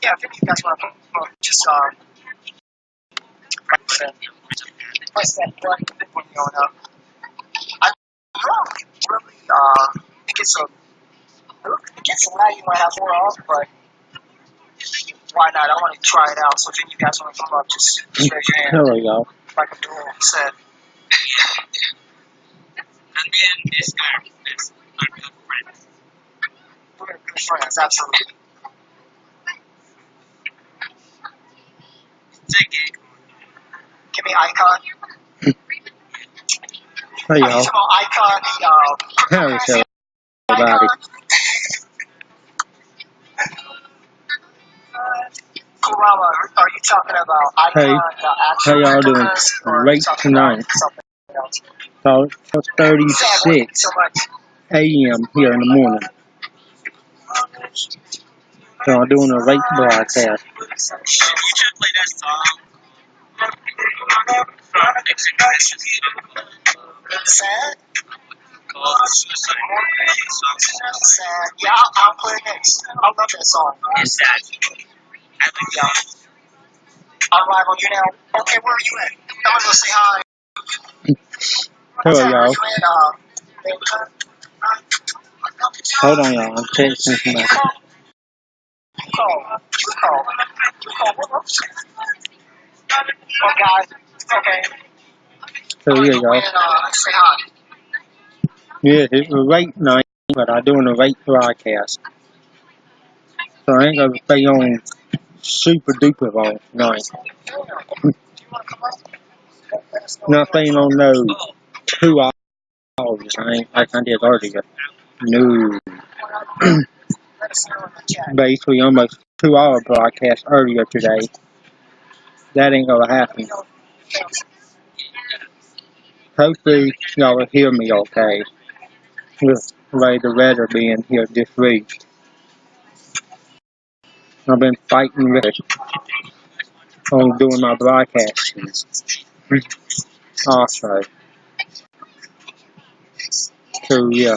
Yeah, if any of you guys want to just press that button when going up. I really it gets loud. You might have more off, but why not? I want to try it out. So if any of you guys want to come up, just raise your hand. There we go. Like Abdul said. And then this guy is our good friends. We're good friends, absolutely. Take it. Give me Icon. There you go. Icon, There we go. Everybody. Kurama, are you talking about Icon, Hey. the actual How y'all doing? replicas, or are you Great talking tonight. about something else? So it's 36 So much. a.m. here in the morning. So I'm doing a rate broadcast. You should play that song from Execution Sad? called Suicide. Sad. Yeah, I'll play it next. I love that song. It's sad. I think I'm live on YouNow. Okay, where are you at? I'm gonna go say hi. Hello, Where y'all. you at? Hold on, y'all. I'm checking something out. Call. Oh, guys. Okay. So here, y'all. Say hi. Yeah, it's a rate night, but I'm doing a rate broadcast. So I ain't gonna stay on super duper long tonight. Not staying on those 2 hours. I ain't like I did earlier. No. Basically, almost 2 hour broadcast earlier today. That ain't gonna happen. Hopefully, y'all will hear me okay. With the weather being here this week. I've been fighting with it on doing my broadcasts. Also. So, yeah.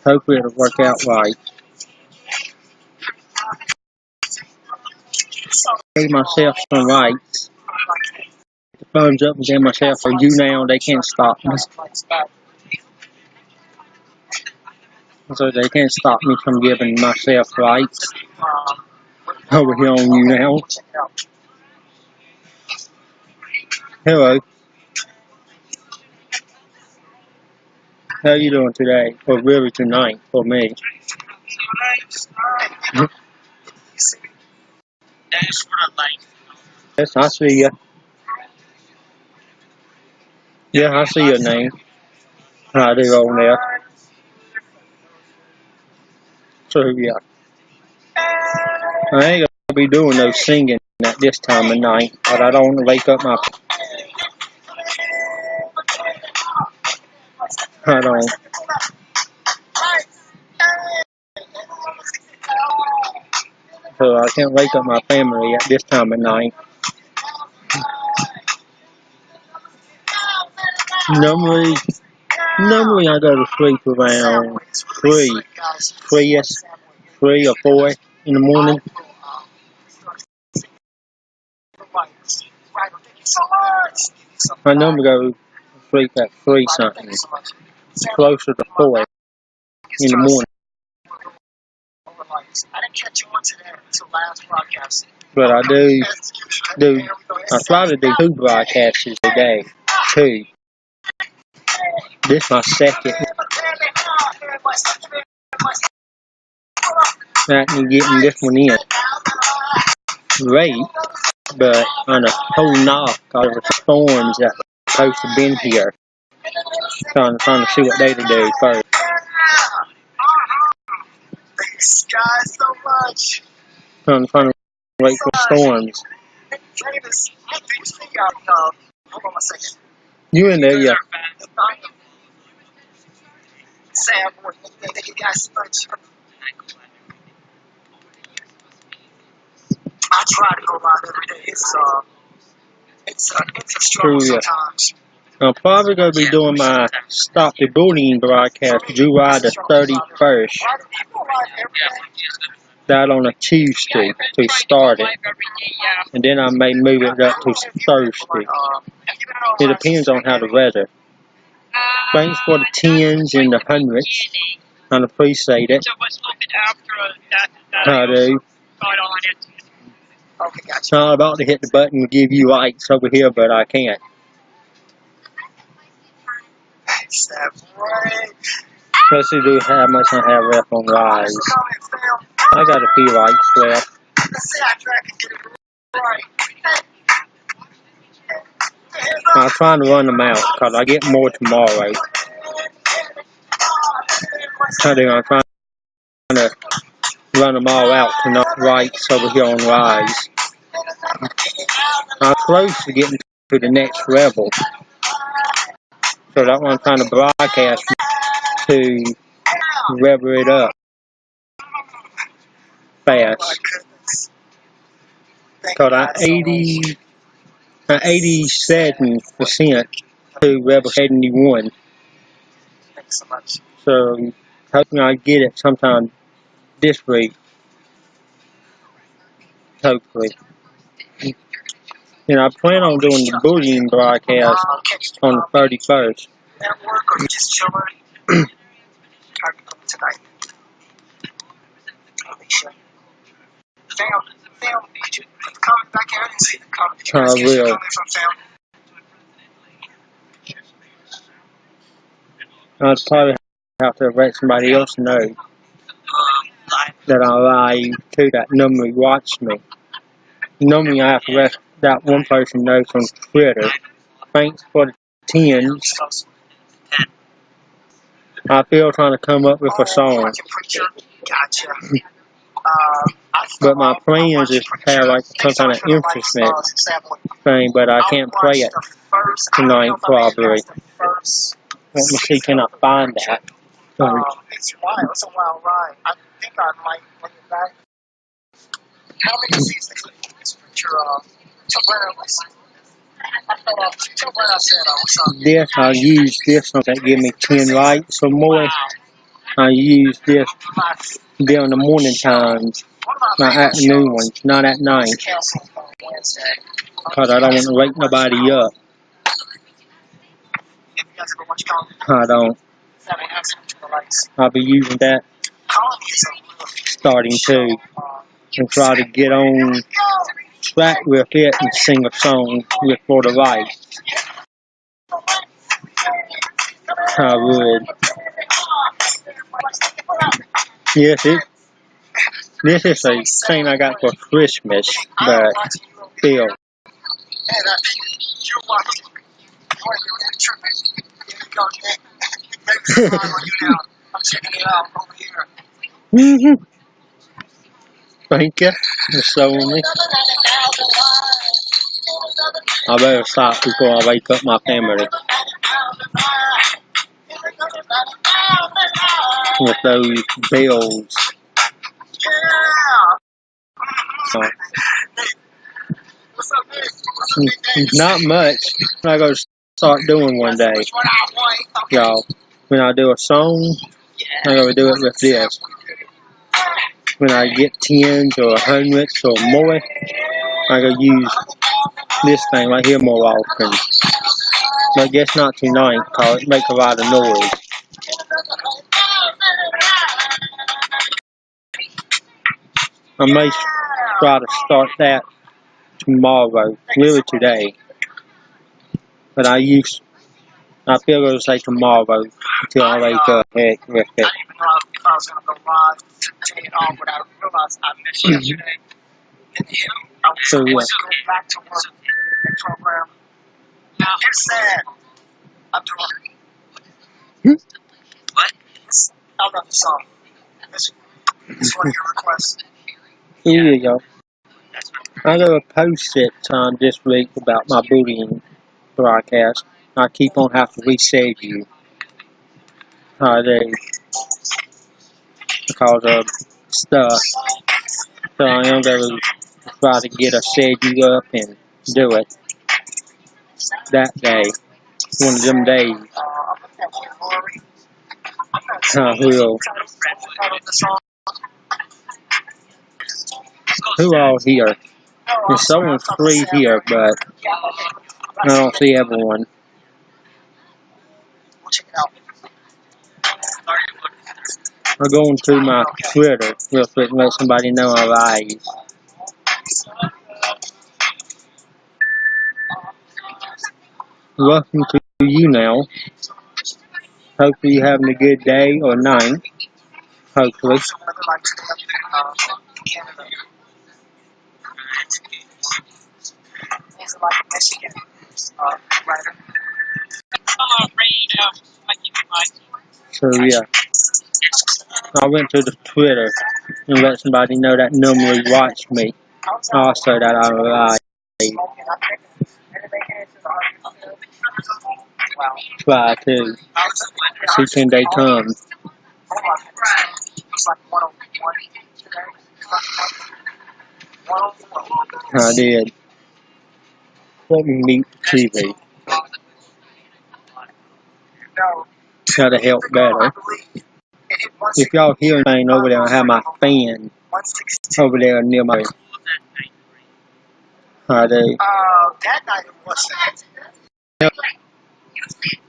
Hopefully it'll work out right. Gave myself some rights. The thumbs up and gave myself a YouNow. They can't stop me. So they can't stop me from giving myself rights over here on YouNow. Hello. How you doing today? Or really tonight for me? Thanks for the light. Yes, I see ya. Yeah, I see your name. I do on there. So, yeah. I ain't gonna be doing no singing at this time of night, but I don't want to wake up my... I don't. So I can't wake up my family at this time of night. Normally I go to sleep around 3 or 4 in the morning. I normally go to sleep at 3 something, closer to 4 in the morning. But I try to do 2 broadcasts a day, 2. This is my second. Actually getting this one in. Great, but on a whole knock out of the storms that were supposed to be here. Trying to see what day to do first. Thanks, guys, so much. Trying to wait for storms. Hold on a second. You in there, yeah. Sam, thank you guys so much. I try to go live every day. It's a struggle sometimes. I'm probably going to be doing my Stop the Bullying broadcast July the 31st. That on a Tuesday to start it. And then I may move it up to Thursday. It depends on how the weather. Thanks for the 10s and the 100s. I appreciate it. I do. So I'm about to hit the button and give you likes over here, but I can't. Let's see how much I have left on Rise. I got a few likes left. I'm trying to run them out because I get more tomorrow. I'm trying to run them all out to enough likes over here on Rise. I'm close to getting to the next level. So that's why I'm trying to broadcast to rev it up fast. Because I'm 87% to level 71. So hoping I get it sometime this week. Hopefully. And I plan on doing the bullying broadcast on the 31st. I will. I'd probably have to let somebody else know that I live to that normally watch me. Normally I have to let that one person know from Twitter. Thanks for the 10s. I feel trying to come up with a song. But my plans is to have like some kind of instrument thing, but I can't play it tonight probably. Let me see, can I find that? It's a wild ride. I think I might bring it back. How many seasons is this picture of? This, I use this one that give me 10 likes or more. I use this during the morning times, not afternoon ones, not at night. Because I don't want to wake nobody up. I don't. I'll be using that starting to and try to get on track with it and sing a song with For the Life. I would. Yes, this is a thing I got for Christmas, but still. Thank you for showing me. I better stop before I wake up my family with those bills. Not much. I'm going to start doing one day, y'all. When I do a song, I'm going to do it with this. When I get 10s or 100s or more, I'm going to use this thing right here more often. But I guess not tonight, because it makes a lot of noise. I may try to start that tomorrow, really today. But I feel going to say tomorrow until I wake up heck with it. I didn't even know if I was going to go live today at all, but I realized I missed yesterday. I was going back to work program. Now, it's sad. I'm doing What? I love the song. It's one of your requests. Here you go. I'm going to post it this week about my bullying broadcast. I keep on having to reset you. I do. Because of stuff. So I am going to try to get a set you up and do it that day. one of them days. I will. Who all here? There's someone free here, but I don't see everyone. I'm going to my Twitter real quick and let somebody know I'm live. Welcome to YouNow. Hopefully you're having a good day or night. Hopefully. So yeah, I went to the Twitter and let somebody know that normally watch me. Also that I'm live. Try to see can they come. I did. Let me mute the TV. Try to help better. If y'all hear anything over there, I have my fan over there near my. I do.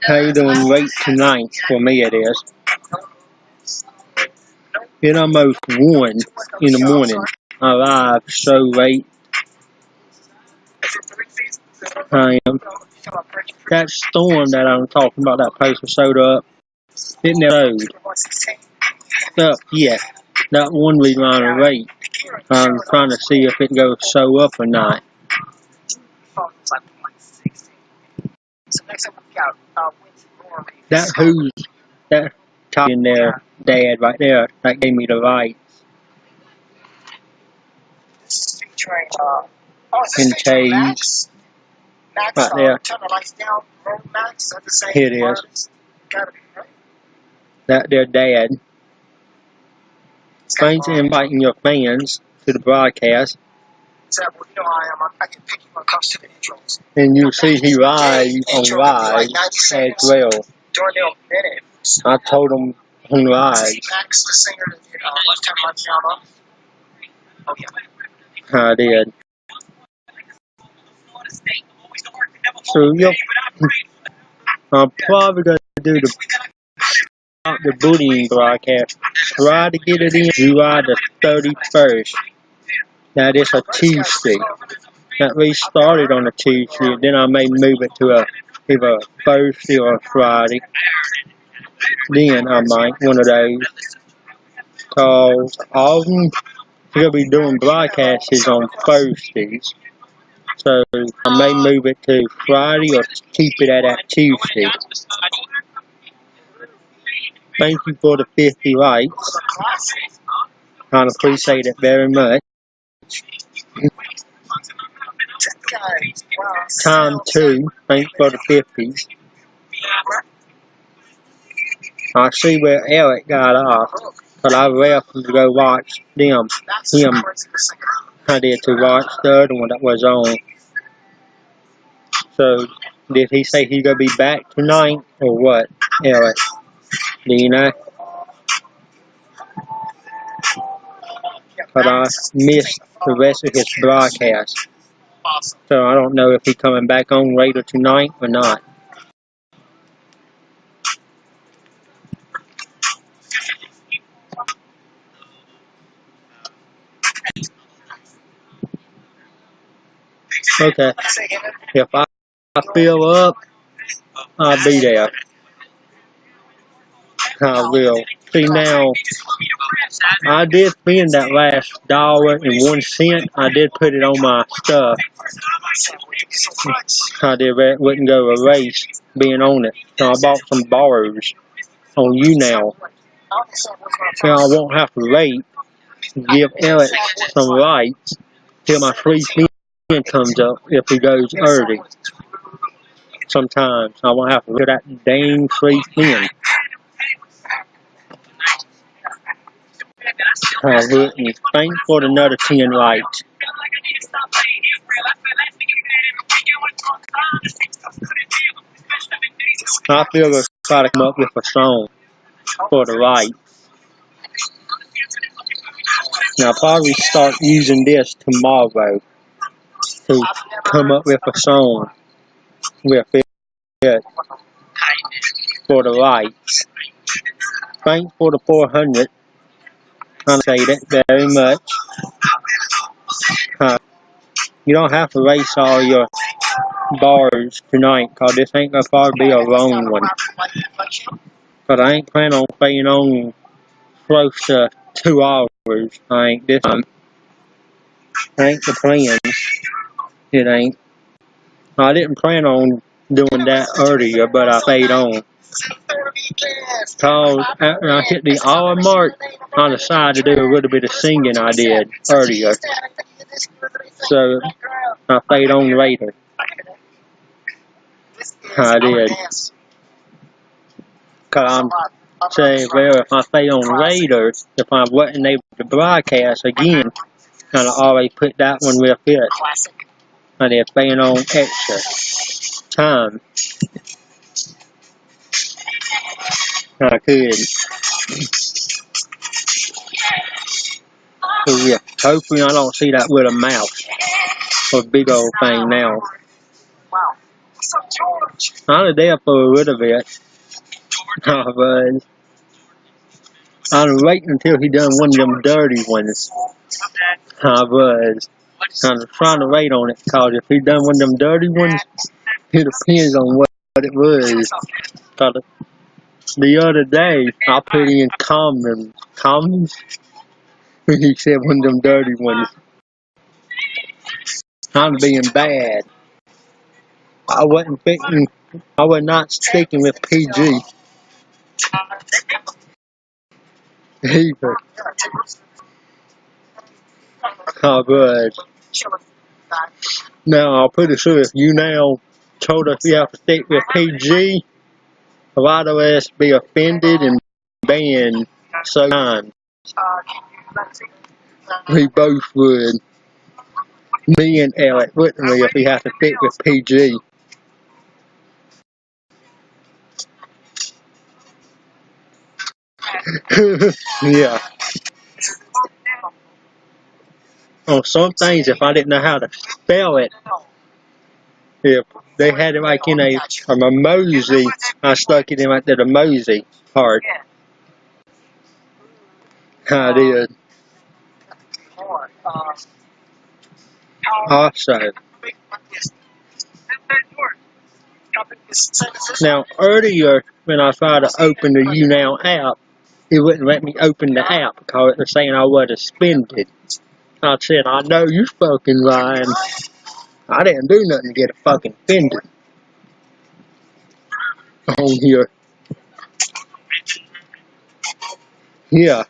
How you doing late tonight? For me it is. It's almost 1 in the morning. I live so late. I am. That storm that I'm talking about, that poster showed up. It never showed up yet. That one we line of rate. I'm trying to see if it goes show up or not. That who's that top in there, Dad, right there, that gave me the light. And Chase. Right there. Here it is. That their Dad. Thanks for inviting your fans to the broadcast. And you see he live on live as well. I told him on live. I did. So yep. I'm probably gonna do the bullying broadcast. Try to get it in July the 31st. Now this a Tuesday. That we started on a Tuesday, then I may move it to either a Thursday or a Friday. Then I might, one of those. Cause all of them are gonna be doing broadcasts on Thursdays. So I may move it to Friday or keep it at that Tuesday. Thank you for the 50 likes. I appreciate it very much. Time 2, thanks for the 50s. I see where Eric got off, but I left to go watch him. I did to watch the other one that was on. So, did he say he's going to be back tonight, or what, Eric? Do you know? But I missed the rest of his broadcast. So I don't know if he's coming back on later tonight or not. Okay. If I fill up, I'll be there. I will. See now, I did spend that last $1.01. I did put it on my stuff. I did wouldn't go a race being on it. So I bought some bars on YouNow. So I won't have to wait. Give Eric some lights till my free spin comes up if he goes early. Sometimes I won't have to do that dang free spin. I wouldn't. Thanks for another 10 likes. I feel to try to come up with a song for the right. Now, I'll probably start using this tomorrow to come up with a song with it for the rights. Thanks for the 400. I appreciate it very much. You don't have to race all your bars tonight, cause this ain't gonna probably be a long one. But I ain't planning on staying on close to 2 hours. I ain't this time. Ain't the plan. It ain't. I didn't plan on doing that earlier, but I stayed on. Cause after I hit the hour mark, I decided to do a little bit of singing I did earlier. So I stayed on later. I did. Cause I'm saying, well, if I stay on later, if I wasn't able to broadcast again, I'd always put that one with it. And they're staying on extra time. I could. So yeah, hopefully I don't see that with a mouse or big old thing now. I was there for a little bit. I was waiting until he done one of them dirty ones. I was trying to wait on it, because if he done one of them dirty ones, it depends on what it was. Cause the other day, I put in comments, when he said one of them dirty ones. I'm being bad. I was not sticking with PG either. I was. Now, I'll put it through, if YouNow told us we have to stick with PG, a lot of us be offended and banned so times. We both would. Me and Alec, wouldn't we, if we have to stick with PG? Yeah. On some things, if I didn't know how to spell it, if they had it like in a emoji, I stuck it in right there, the emoji part. I did. Also, now earlier when I tried to open the YouNow app, it wouldn't let me open the app because it was saying I was suspended. I said, I know you fucking lying. I didn't do nothing to get a fucking offended on here. Yeah.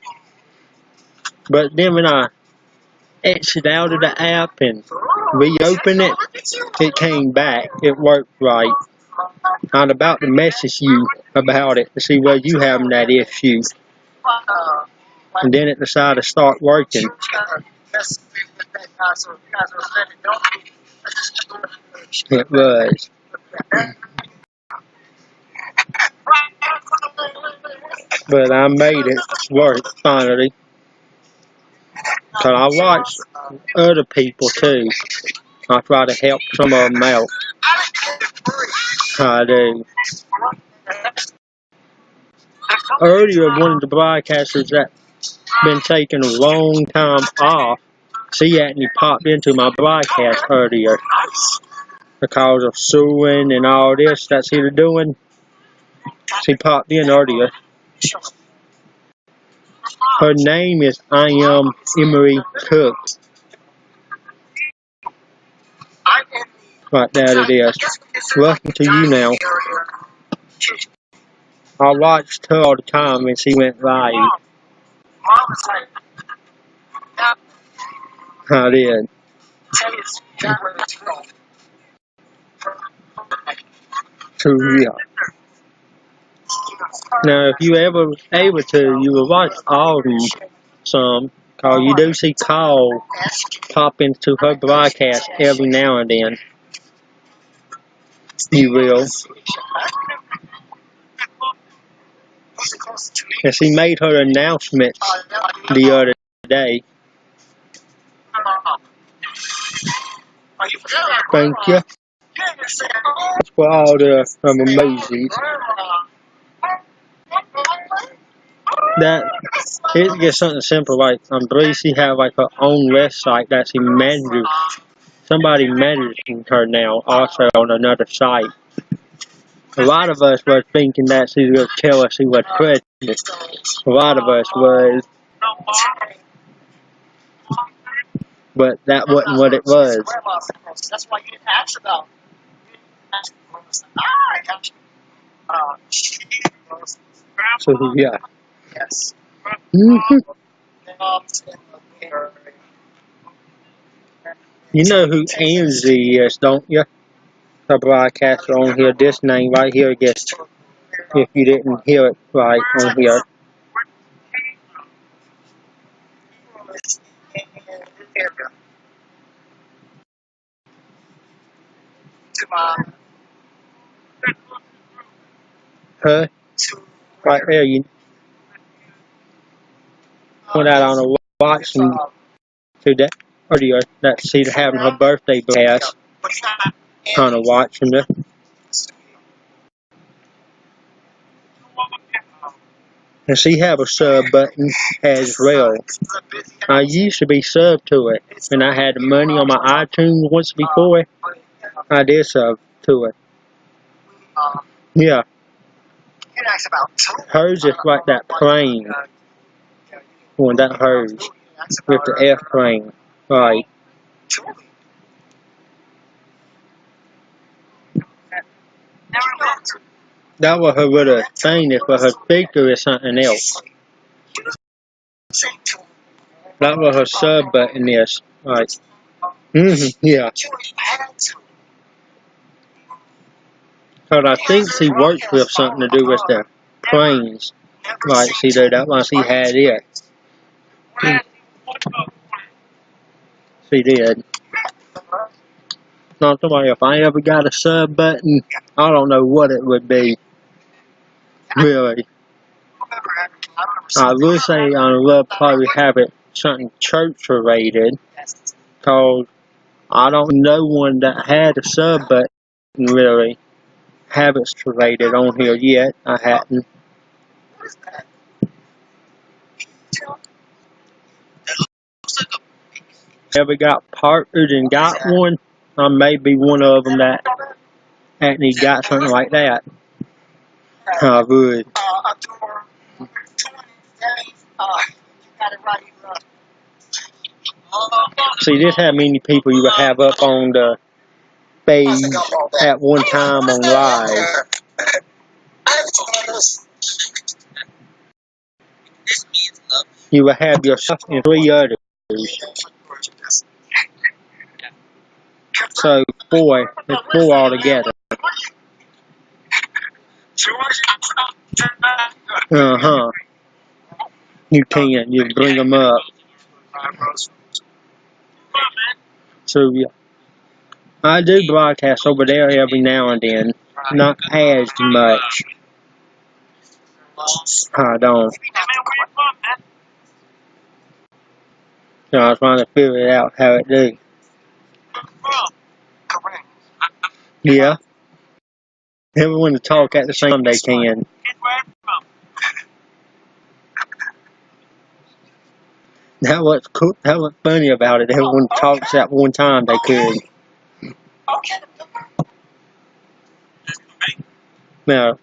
But then when I exit out of the app and reopen it, it came back. It worked right. I'm about to message you about it to see whether you having that issue. And then it decided to start working. It was. But I made it work finally. Cause I watched other people too. I try to help some of them out. I do. Earlier, one of the broadcasters that been taking a long time off, she actually popped into my broadcast earlier because of suing and all this that she was doing. She popped in earlier. Her name is I Am Emery Cook. Right there it is. Welcome to YouNow. I watched her all the time when she went live. I did. So yeah. Now, if you ever able to, you will watch all of them some, cause you do see Call pop into her broadcast every now and then. You will. And she made her announcement the other day. Thank you for all the emojis. That it's just something simple like believe she have like her own website that she manages. Somebody managing her now also on another site. A lot of us were thinking that she would tell us she was pregnant. A lot of us was, but that wasn't what it was. That's why you didn't ask about. So yeah. Yes. You know who Angie is, don't you? The broadcaster on here. This name right here, I guess. If you didn't hear it right on here. Huh? Right there, you went out on a watch and today earlier that she's having her birthday pass. Kind of watching her. And she have a sub button as well. I used to be sub to it, and I had the money on my iTunes once before. I did sub to it. Yeah. Hers is like that plane. Well, that hers with the airplane, right? That was her little thing. If her speaker is something else. That was her sub button is, right? Yeah. Because I think she works with something to do with the planes. Like she did that one. She had it. She did. Not to worry, if I ever got a sub button, I don't know what it would be. Really. I would say I would probably have it something church related. Because I don't know one that had a sub button really. Habits related on here yet. I hadn't. Ever got partnered and got one? I may be one of them that actually got something like that. I would. See, this how many people you would have up on the page at one time on live. You would have yourself and 3 others. So 4, it's 4 altogether. Uh-huh. You can, you bring them up. So yeah. I do broadcast over there every now and then. Not as much. I don't. So I was trying to figure out how it do. Yeah. Everyone to talk at the same time they can. That was cool. That was funny about it. Everyone talks at one time they could. Now,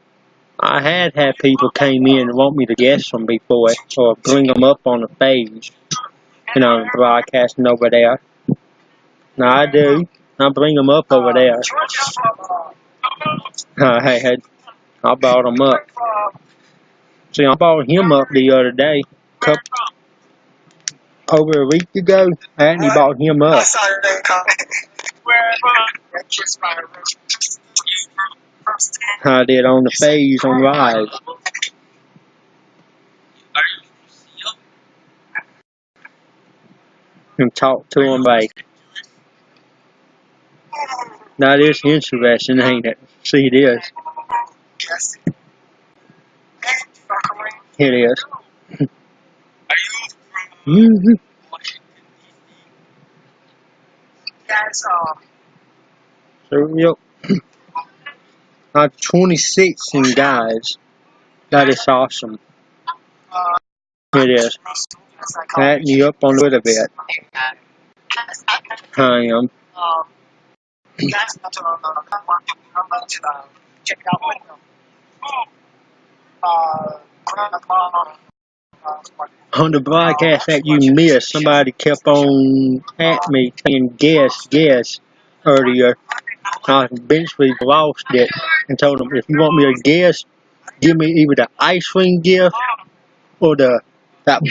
I had people came in and want me to guess them before or bring them up on the page. And I'm broadcasting over there. Now I do. I bring them up over there. I brought them up. See, I brought him up the other day. Over a week ago, I actually brought him up. I did on the page on live. And talk to him like. That is interesting, ain't it? See, it is. It is. Are you from Mm-hmm. Washington, Guys, So, yep. 26 in guys. That is awesome. uh, It is. Adding you up on Twitter a bit. I am. Guys, I'm about to check it out with them. Grandma, On the broadcast that you missed, somebody kept on at me saying guess earlier. I eventually lost it and told them, if you want me to guess, give me either the ice cream gift or that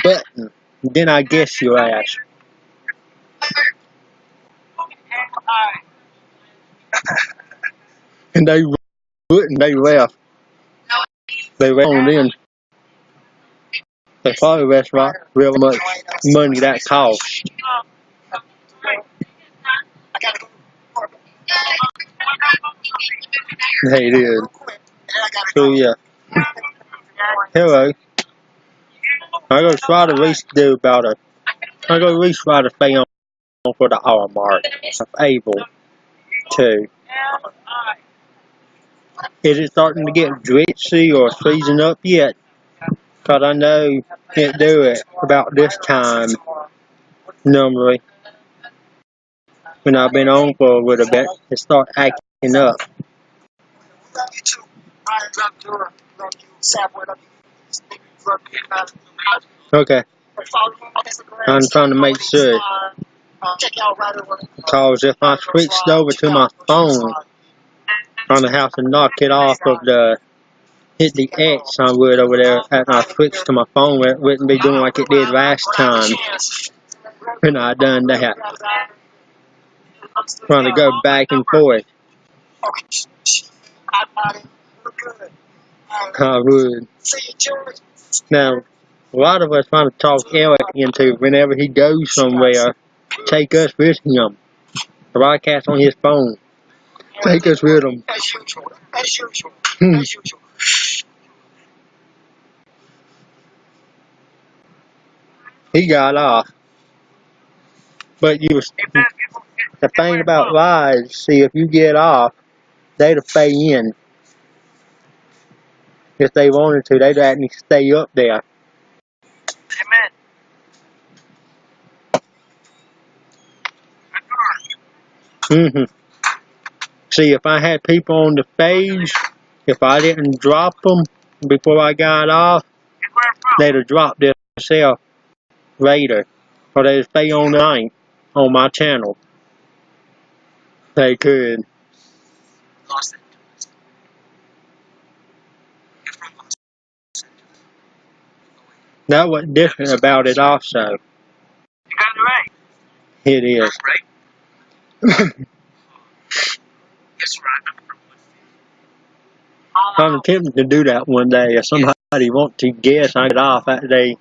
button. Then I guess your ass. And they wouldn't. They left. They went on in. They probably that's right. Real much money that cost. They did. So yeah. Hello. I go try to reach do about a. I go reach try to stay on for the hour mark. If able to. Is it starting to get dritzy or freezing up yet? Cause I know it do it about this time normally. When I've been on for a little bit, it start acting up. Okay. I'm trying to make sure. Because if I switched over to my phone, I'm gonna have to knock it off of the hit the X I would over there after I switched to my phone where it wouldn't be doing like it did last time when I done that. Trying to go back and forth. I would. Now, a lot of us want to talk Eric into whenever he goes somewhere, take us with him. Broadcast on his phone. Take us with him. As usual. As usual. Hmm. As usual. He got off. But you was, the thing about lies, see, if you get off, they'd pay in. If they wanted to, they'd actually stay up there. Mm-hmm. See, if I had people on the page, if I didn't drop them before I got off, they'd have dropped themselves later. Or they'd stay on the night on my channel. They could. That was different about it also. You got it right. It is. Right? Guess where I'm from? I'm attempting to do that one day. If somebody wants to guess, I get off that day.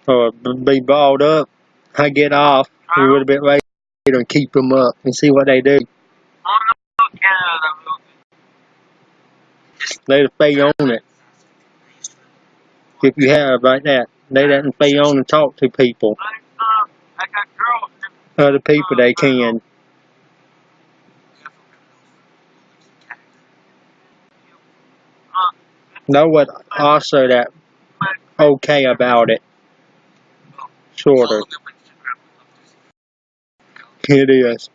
Or be balled up, I get off a little bit later and keep them up and see what they do. They stay on it. If you have like that, they doesn't stay on and talk to people. Other people they can. Know what also that okay about it. Sort of. It is.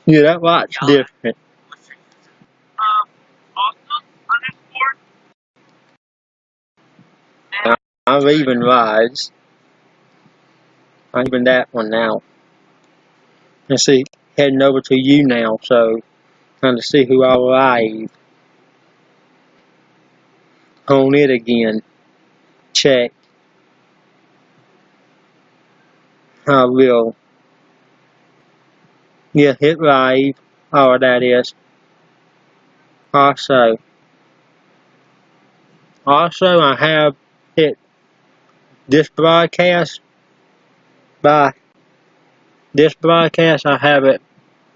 Yeah, that lot's different. I'm leaving rides. I'm leaving that one now. And see, heading over to YouNow, so trying to see who I'll live on it again. Check. I will. Yeah, hit live. Oh, that is. Also, I have it. This broadcast. By this broadcast, I have it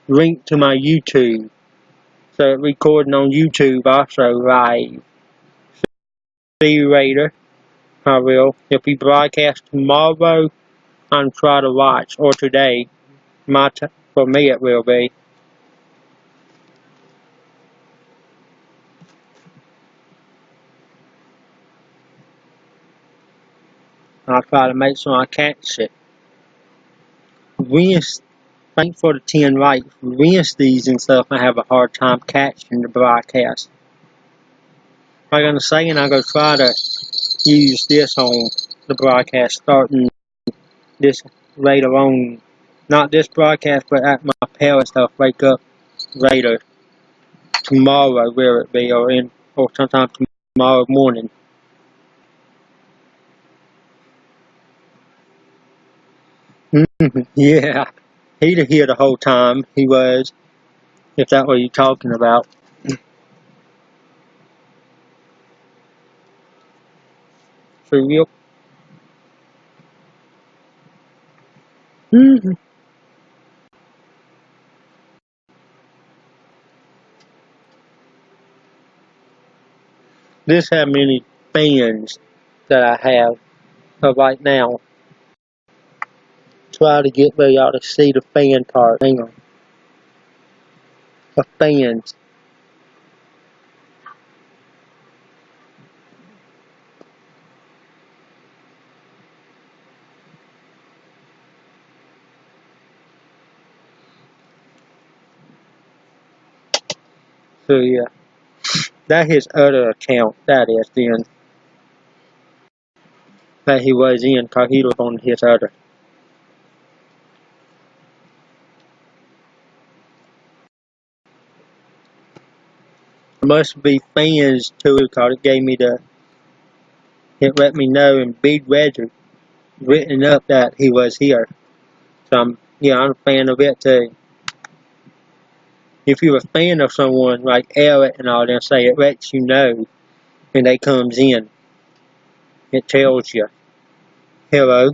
linked to my YouTube. So it's recording on YouTube also live. See you later. I will. If we broadcast tomorrow, I'm try to watch, or today. For me it will be. I'll try to make sure I catch it. Thanks for the 10 likes. Wednesdays and stuff, I have a hard time catching the broadcast. Like I'm saying, I'm going to try to use this on the broadcast starting this later on. Not this broadcast, but at my parents' house, wake up later tomorrow, will it be, or sometime tomorrow morning. Yeah, he'd here the whole time. He was, if that's what you're talking about. For real. This how many fans that I have right now. Try to get where y'all to see the fan part. Hang on. The fans. So yeah. That his other account. That is then. That he was in, cause he was on his other. Must be fans too, cause it gave me it let me know in big letters written up that he was here. So I'm a fan of it too. If you're a fan of someone like Eric and all them, say it lets you know when they comes in. It tells you, hello.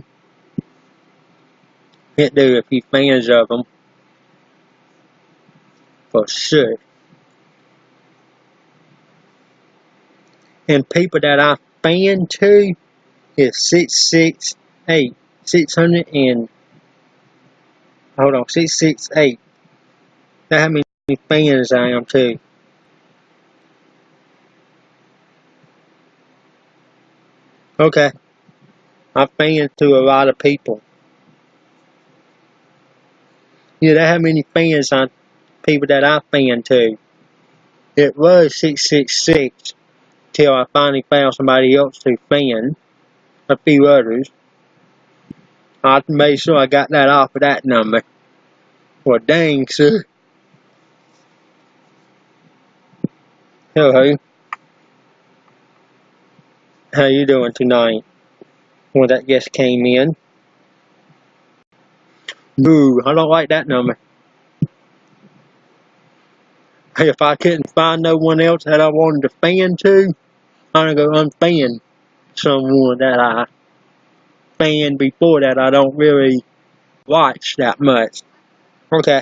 It do if you're fans of them, for sure. And people that I fan to is 668. 600 and, hold on, 668. That's how many fans I am too. Okay. I fan to a lot of people. Yeah, that's how many people that I fan to. It was 666 till I finally found somebody else to fan, a few others. I made sure I got that off of that number. Well, dang, sir. Hello. How you doing tonight? Well, that just came in. Boo, I don't like that number. If I couldn't find no one else that I wanted to fan to, I'm going to go unfan someone that I fanned before that I don't really watch that much. Okay.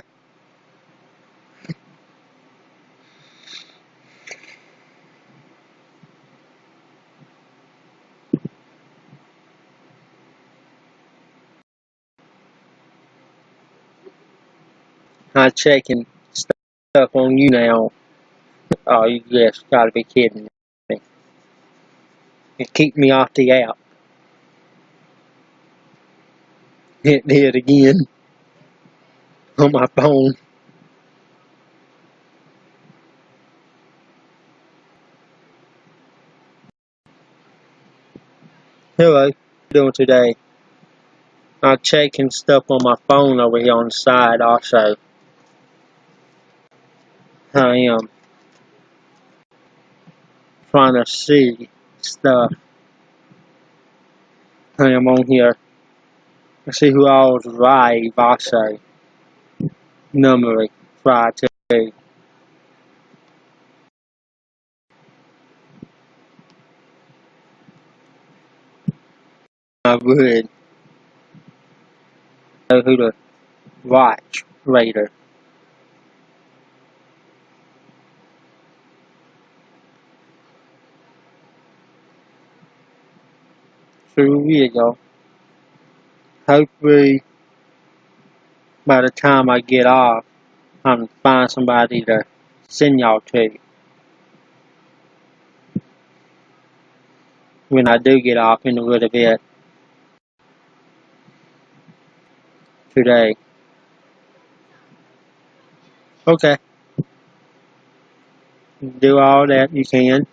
I'm checking stuff on YouNow. Oh, you just gotta be kidding me. It kicked me off the app. It did again on my phone. Hello, how you doing today? I'm checking stuff on my phone over here on the side also. I am trying to see stuff. I am on here. I see who all's live also. Number try to. I would know who to watch later. Sure will. Hopefully, by the time I get off, I can find somebody to send y'all to when I do get off in a little bit today. Okay. Do all that you can.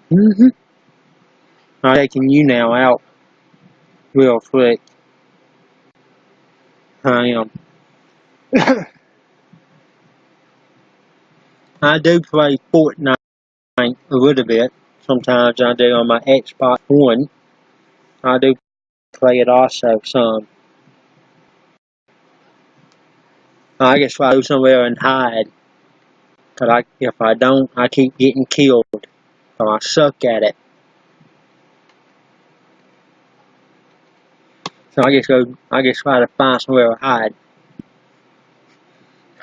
Mm-hmm. I'm taking YouNow out real quick. I am. I do play Fortnite a little bit. Sometimes I do on my Xbox One. I do play it also some. I guess I go somewhere and hide. Cause if I don't, I keep getting killed. So I suck at it. So I just try to find somewhere to hide.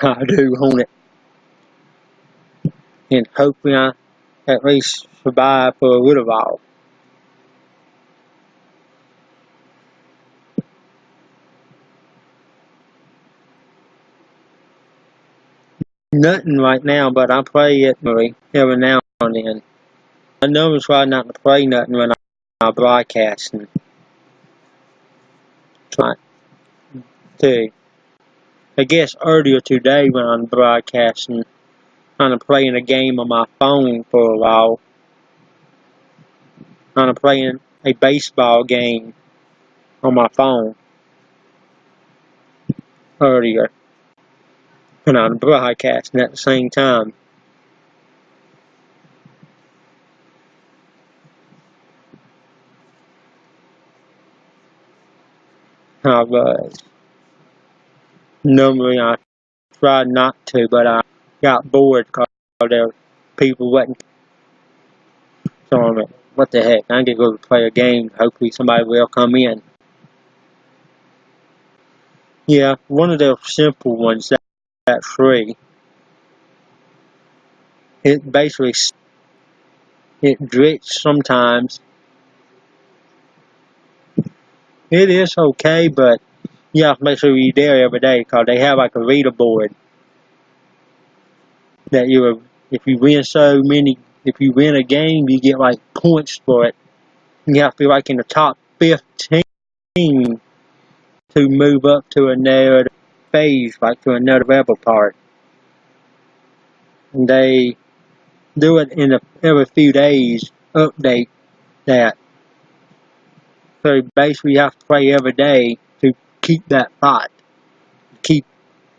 I do own it. And hopefully I at least survive for a little while. Nothing right now, but I play it every now and then. I normally try not to play nothing when I'm broadcasting. Try to. I guess earlier today when I'm broadcasting, I'm playing a game on my phone for a while. I'm playing a baseball game on my phone earlier when I'm broadcasting at the same time. I was. Normally I tried not to, but I got bored because there people wasn't. So I'm like, what the heck? I can go play a game. Hopefully somebody will come in. Yeah, one of those simple ones that's free. It basically it glitches sometimes. It is okay, but you have to make sure you're there every day because they have like a reader board that if you win if you win a game, you get like points for it. You have to be like in the top 15 to move up to another phase, like to another level part. And they do it every few days, update that. So basically you have to play every day to keep that spot, keep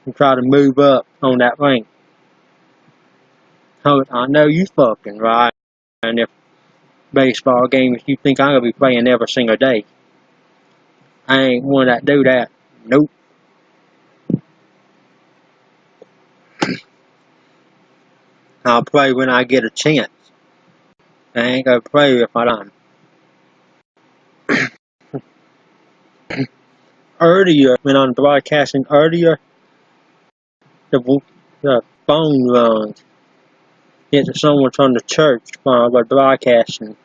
and try to move up on that rank. So I know you fucking right, and if baseball games you think I'm gonna be playing every single day, I ain't one that do that. Nope. I'll play when I get a chance. I ain't gonna play if I don't. Earlier, when I'm broadcasting earlier, the, the phone runs. It's someone from the church while I was broadcasting.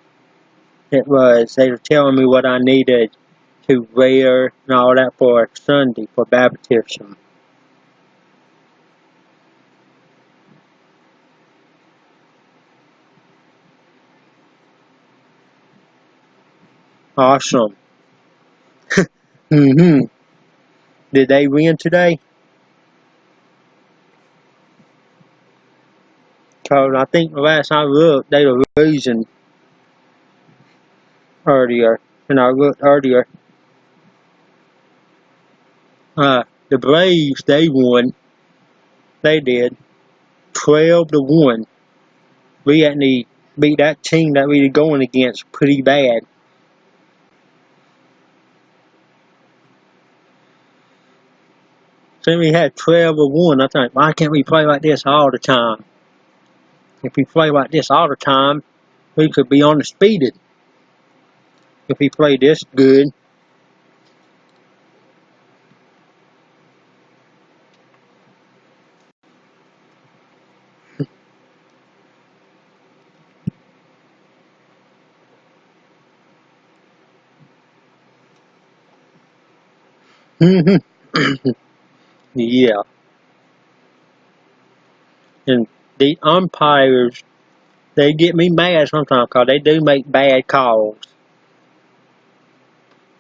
They were telling me what I needed to wear and all that for Sunday for baptism. Awesome. Mm-hmm. Did they win today? Because I think the last I looked, they were losing earlier. And I looked earlier. The Braves, they won. They did. 12-1. We actually beat that team that we were going against pretty bad. So we had 12-1. I think, why can't we play like this all the time? If we play like this all the time, we could be undefeated. If we play this good. Yeah. And the umpires, they get me mad sometimes because they do make bad calls.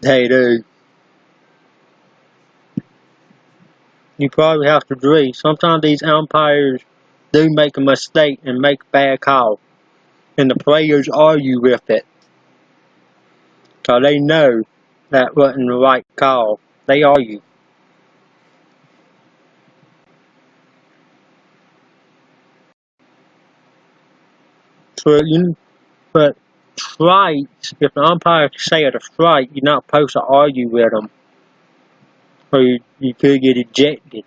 They do. You probably have to agree. Sometimes these umpires do make a mistake and make a bad call. And the players argue with it. Because they know that wasn't the right call. They argue. But strikes, if the umpire say it's a strike, you're not supposed to argue with them. Or you could get ejected.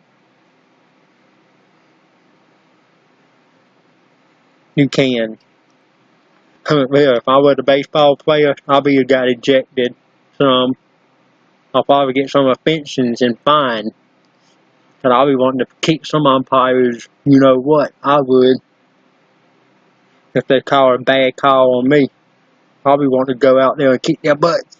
You can. Well, if I was a baseball player, I'll be a guy ejected some. I'll probably get some offenses and fine. But I'll be wanting to kick some umpires, you know what, I would. If they call a bad call on me, I'll be wanting to go out there and kick their butts.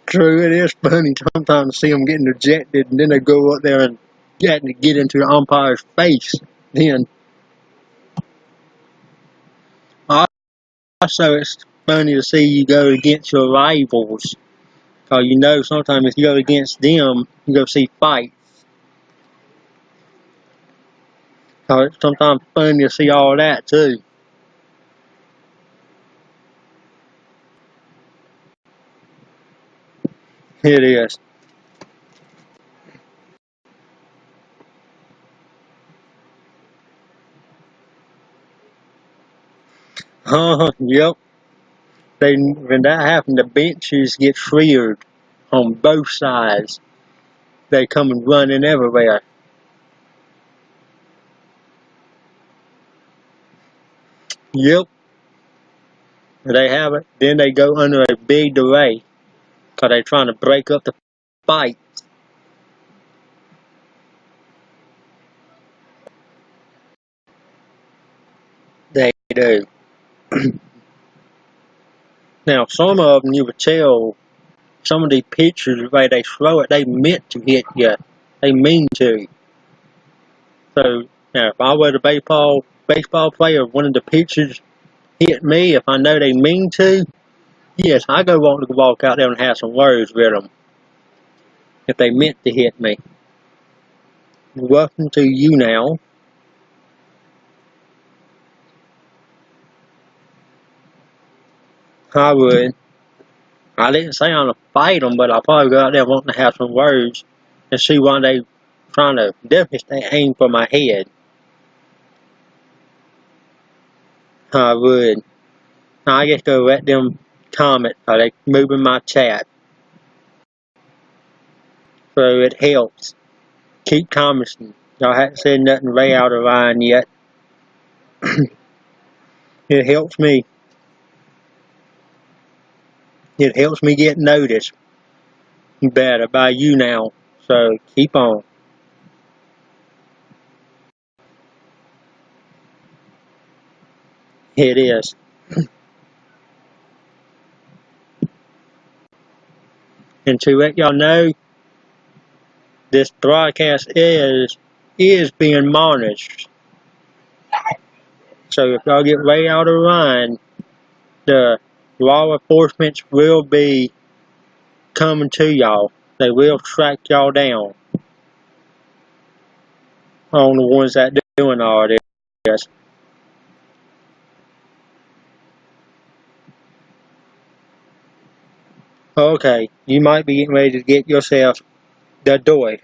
True, it is funny sometimes to see them getting ejected and then they go up there and get into the umpire's face. Then, also it's funny to see you go against your rivals. Because you know sometimes if you go against them, you go see fights. It's sometimes funny to see all that too. It is. Yep. When that happens, the benches get cleared on both sides. They come and running everywhere. Yep. They have it. Then they go under a big delay because they're trying to break up the fight. They do. Now, some of them you would tell, some of these pitchers, the way they throw it, they meant to hit you. They mean to. So, now, if I was a baseball player, one of the pitchers hit me, if I know they mean to, yes, I go want to walk out there and have some words with them. If they meant to hit me. Welcome to YouNow. I would. I didn't say I'm going to fight them, but I'll probably go out there wanting to have some words and see why they trying to definitely stay aim for my head. I would. I just go let them comment or they moving my chat. So it helps. Keep commenting. Y'all haven't said nothing way out of line yet. It helps me. It helps me get noticed better by you now. So keep on. It is. And to let y'all know, this broadcast is being monitored. So if y'all get way out of line, the law enforcement will be coming to y'all. They will track y'all down on the ones that doing all this. Okay, you might be getting ready to get yourself the door.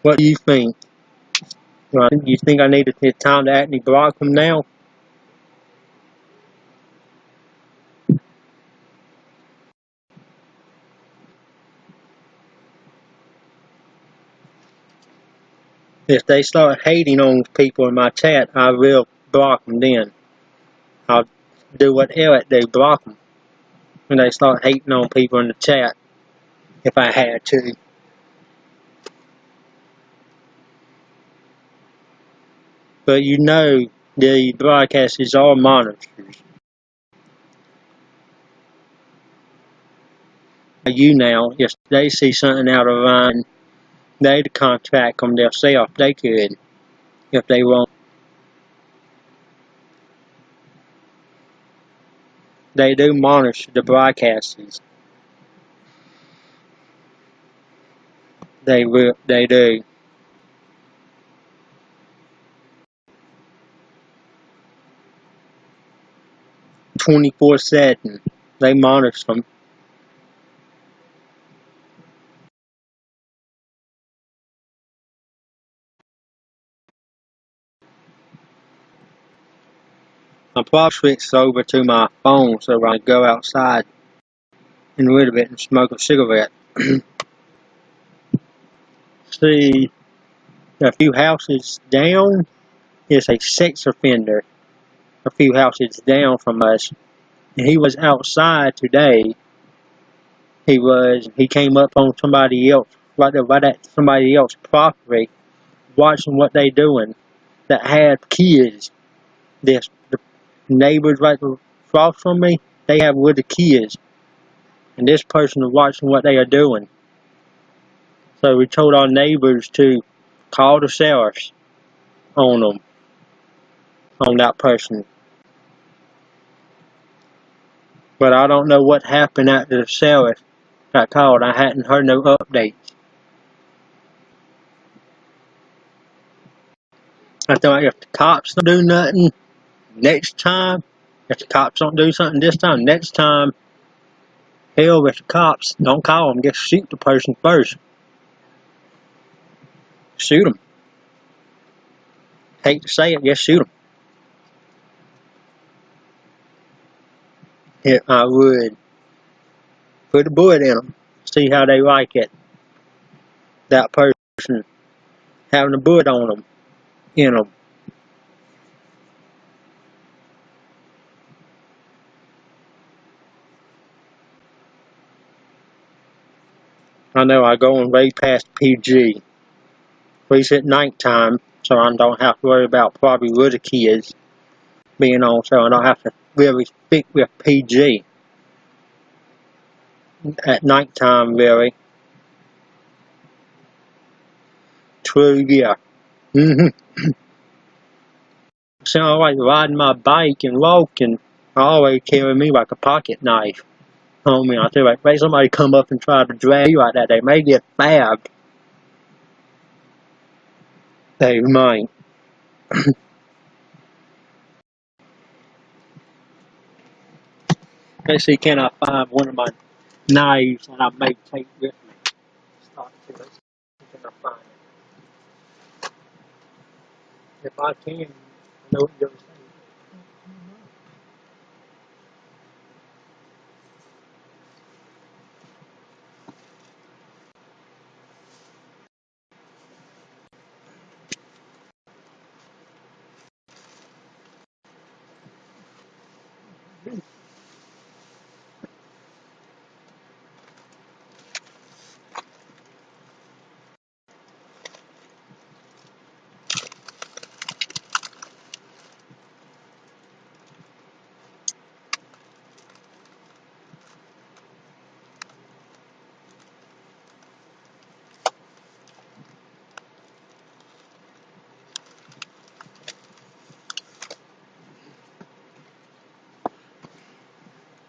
What do you think? You think I need to take time to actually block them now? If they start hating on people in my chat, I will block them then. I'll do whatever they block them when they start hating on people in the chat, if I had to. But you know, the broadcast is all monitored. YouNow, if they see something out of line, they'd contact them themselves. They could, if they want. They do monitor the broadcasts. They will. They do. 24/7. They monitor them. I'll probably switch over to my phone so I can go outside in a little bit and smoke a cigarette. See, a few houses down is a sex offender. A few houses down from us. And he was outside today. He came up on somebody else, right there, right at somebody else's property, watching what they doing that had kids. The neighbors right across from me, they have little kids. And this person is watching what they are doing. So we told our neighbors to call the sheriffs on them, on that person. But I don't know what happened after the sheriff got called. I hadn't heard no updates. I thought if the cops don't do nothing next time, if the cops don't do something this time, next time, hell with the cops, don't call them, just shoot the person first. Shoot them. Hate to say it, just shoot them. Yeah, I would put a bullet in them, see how they like it. That person having a bullet on them, in them. I know I go way past PG. At least at nighttime, so I don't have to worry about probably little kids being on, so I don't have to really stick with PG at nighttime, really. True, yeah. So I like riding my bike and walking. I always carry me like a pocket knife on me. I feel like if somebody come up and try to drag you like that, they may get stabbed. They might. Let's see, can I find one of my knives that I may take with me? Start to let's see, can I find it? If I can, I know what you're saying.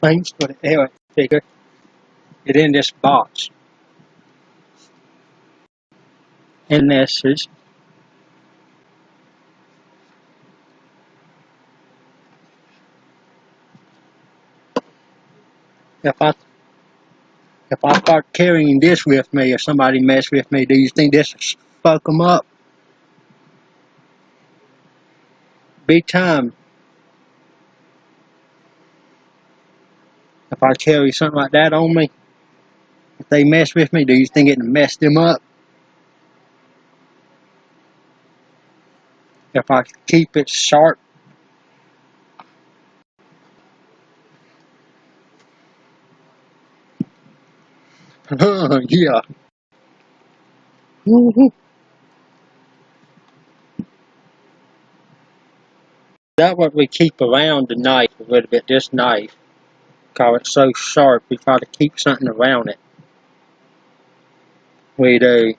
Thanks for the air figure. It in this box. And this is if I if I start carrying this with me, if somebody mess with me, do you think this will fuck them up? Big time. If I carry something like that on me, if they mess with me, do you think it will mess them up? If I keep it sharp? Yeah. That's what we keep around the knife a little bit, this knife. Cause it's so sharp, we try to keep something around it. We do.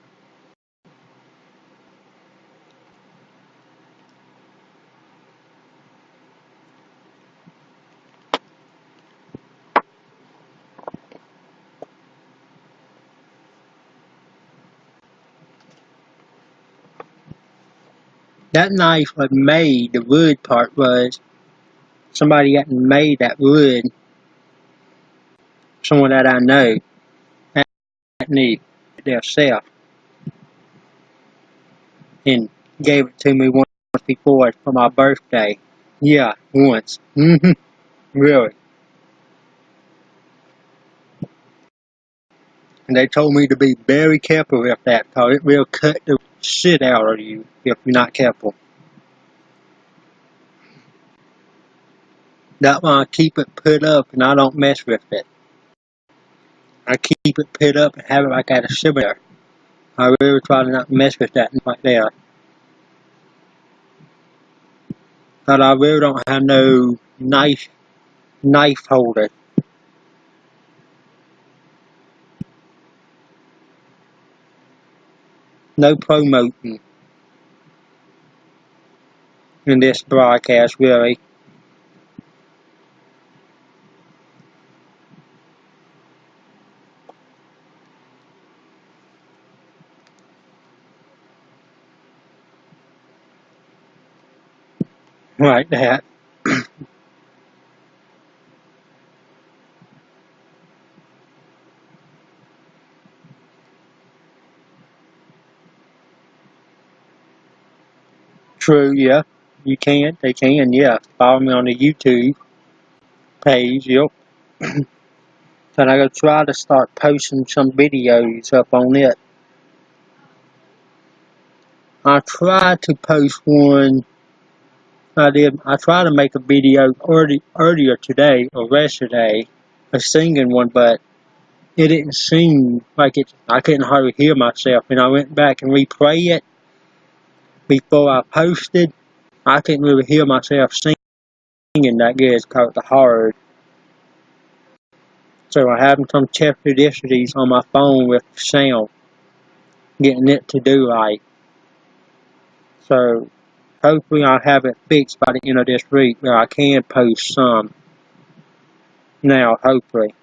That knife was made, the wood part was, somebody got made that wood, someone that I know, that knew themselves, and gave it to me once before for my birthday. Yeah, once. Really. And they told me to be very careful with that, cause it will cut the shit out of you if you're not careful. That's why I keep it put up and I don't mess with it. I keep it put up and have it like at a similar. I really try to not mess with that right there. But I really don't have no knife holder. No promoting in this broadcast, really. Like that. True, yeah. You can, they can, yeah. Follow me on the YouTube page, yep. And I'm going to try to start posting some videos up on it. I tried to post one, I tried to make a video earlier today, or yesterday, a singing one, but it didn't seem like it, I couldn't hardly hear myself, and I went back and replayed it before I posted. I couldn't really hear myself singing that good, it's called the hard. So I have some difficulties on my phone with sound, getting it to do right. So hopefully I'll have it fixed by the end of this week where I can post some now, hopefully.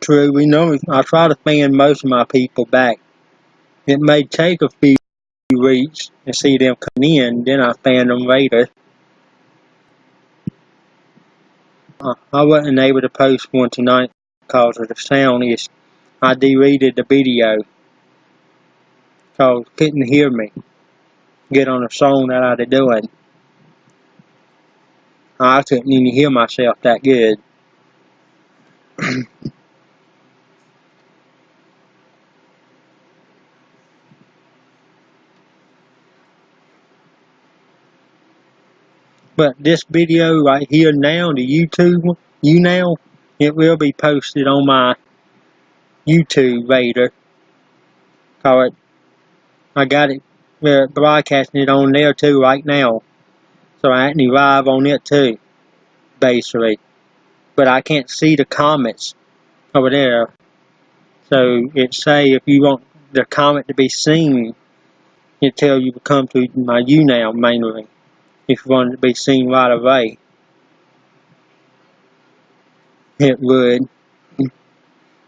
True, we know I try to fan most of my people back. It may take a few weeks and see them come in, then I fan them later. I wasn't able to post one tonight because of the sound issue. I deleted the video because couldn't hear me get on the song that I was doing. I couldn't even hear myself that good. But this video right here now, the YouTube, YouNow, it will be posted on my YouTube later. Cause I got it, we're broadcasting it on there too right now. So I actually live on it too, basically. But I can't see the comments over there. So it say if you want the comment to be seen, it tells you to come to my YouNow mainly. If you want it to be seen right away, it would.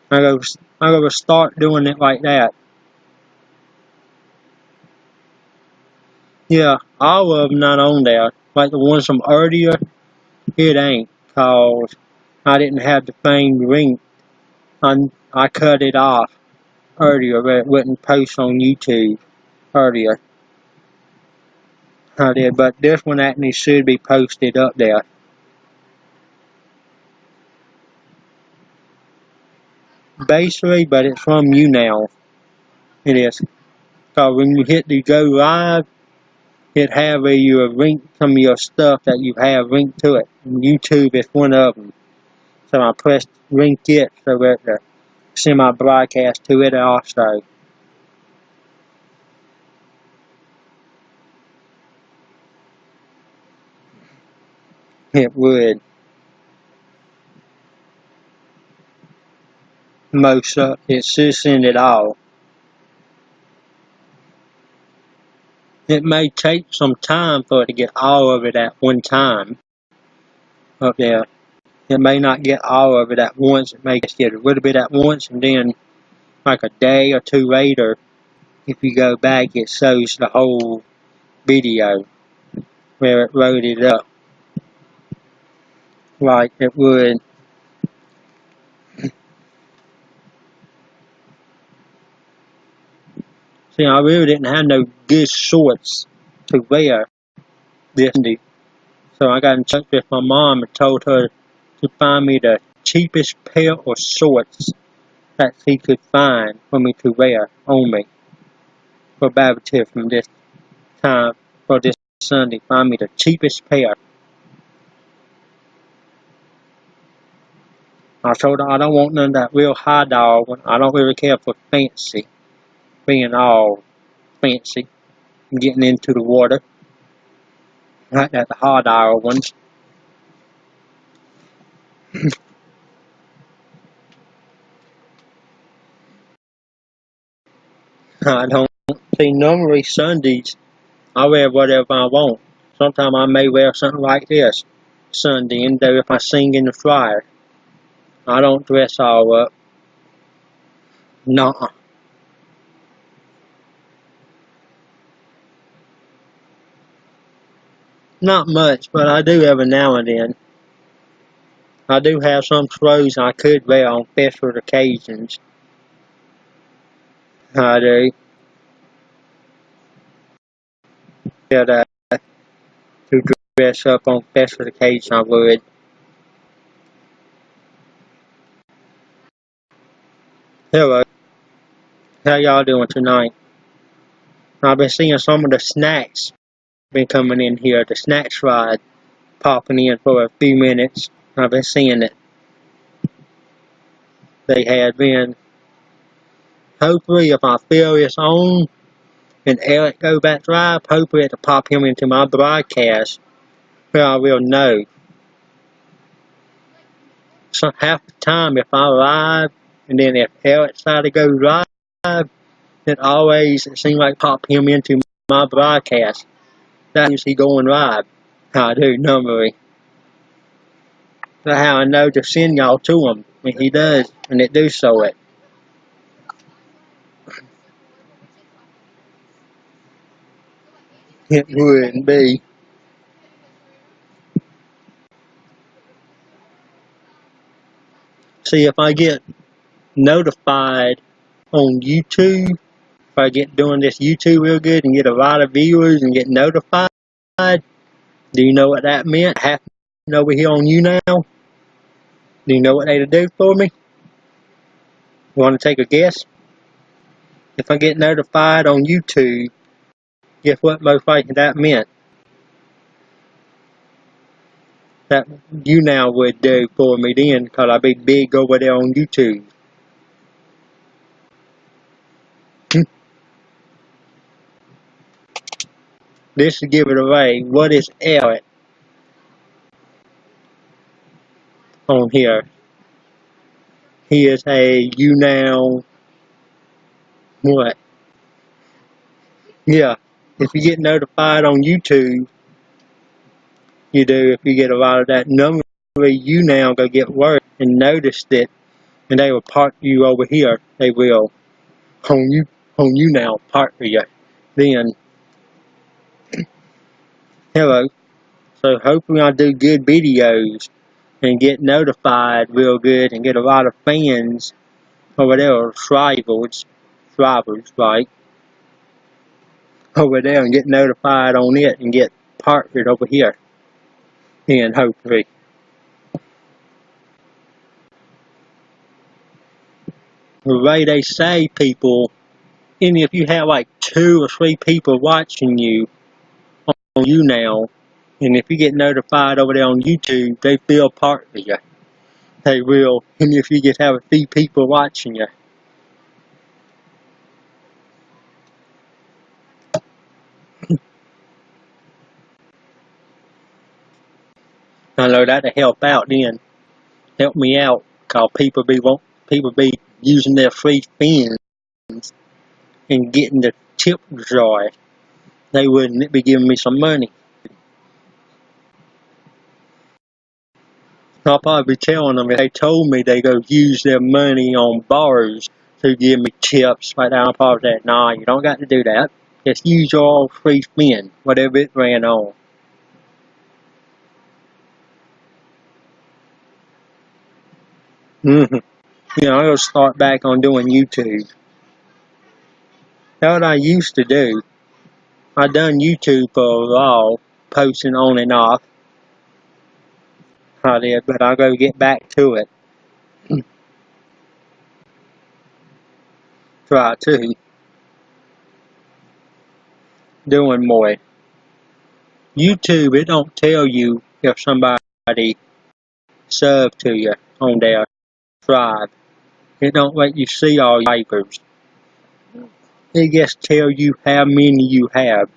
I'm gonna start doing it like that. Yeah, all of them not on there. Like the ones from earlier, it ain't. Cause I didn't have the thing linked. I cut it off earlier, but it wouldn't post on YouTube earlier. I did, but this one actually should be posted up there. Basically, but it's from YouNow. It is. Cause when you hit the go live, it have you link some of your stuff that you have linked to it. And YouTube is one of them. So I pressed link it so that send my broadcast to it also. It would. It should send it all. It may take some time for it to get all of it at one time up there. It may not get all of it at once. It may just get a little bit at once, and then like a day or two later, if you go back, it shows the whole video where it loaded up like it would. See, I really didn't have no good shorts to wear this Sunday, so I got in touch with my mom and told her to find me the cheapest pair of shorts that she could find for me to wear on me for baptism from this time for this Sunday. Find me the cheapest pair. I told her I don't want none of that real high dollar one. I don't really care for fancy, being all fancy, getting into the water. Like that, the high dollar ones. I don't see normally Sundays I wear whatever I want. Sometimes I may wear something like this Sunday, and though if I sing in the choir, I don't dress all up. Nuh-uh. Not much, but I do every now and then. I do have some clothes I could wear on special occasions. I do. Yeah, that to dress up on special occasions I would. Hello, how y'all doing tonight? I've been seeing some of the snacks been coming in here. The snacks ride popping in for a few minutes. I've been seeing it. They had been. Hopefully, if I fill this on and Eric go back live, hopefully it'll pop him into my broadcast where I will know. So half the time, if I live, and then if Eric decided to go live, it seems like pop him into my broadcast. That means he going live. I do normally. That's how I know to send y'all to him when he does, and it do so it. It wouldn't be. See, if I get notified on YouTube, if I get doing this YouTube real good and get a lot of viewers and get notified, do you know what that meant? Happening over here on YouNow? Do you know what they'd do for me? Want to take a guess? If I get notified on YouTube, guess what most likely that meant? That YouNow would do for me then, because I'd be big over there on YouTube. This to give it away. What is Eric on here? He is a YouNow what? Yeah. If you get notified on YouTube, you do. If you get a lot of that, normally YouNow go get word and notice it, and they will park you over here. They will on YouNow park for you. Then, hello. So hopefully I do good videos and get notified real good and get a lot of fans over there, subscribers, right, over there and get notified on it and get partnered over here. And hopefully. The way they say people, and if you have like 2 or 3 people watching you on YouNow, and if you get notified over there on YouTube, they feel part of you. They will, and if you just have a few people watching you. I know, that'll help out then. Help me out, cause people be using their free spins and getting the tip jar. They wouldn't be giving me some money. I'll probably be telling them if they told me they go use their money on bars to give me tips like that. I'll probably say, nah, you don't got to do that. Just use your free spin, whatever it ran on. I'm gonna start back on doing YouTube. That's what I used to do. I done YouTube for a while, posting on and off. I did, but I'll go get back to it. Try to doing more. YouTube, it don't tell you if somebody sub to you on their tribe. It don't let you see all your papers. It just tell you how many you have.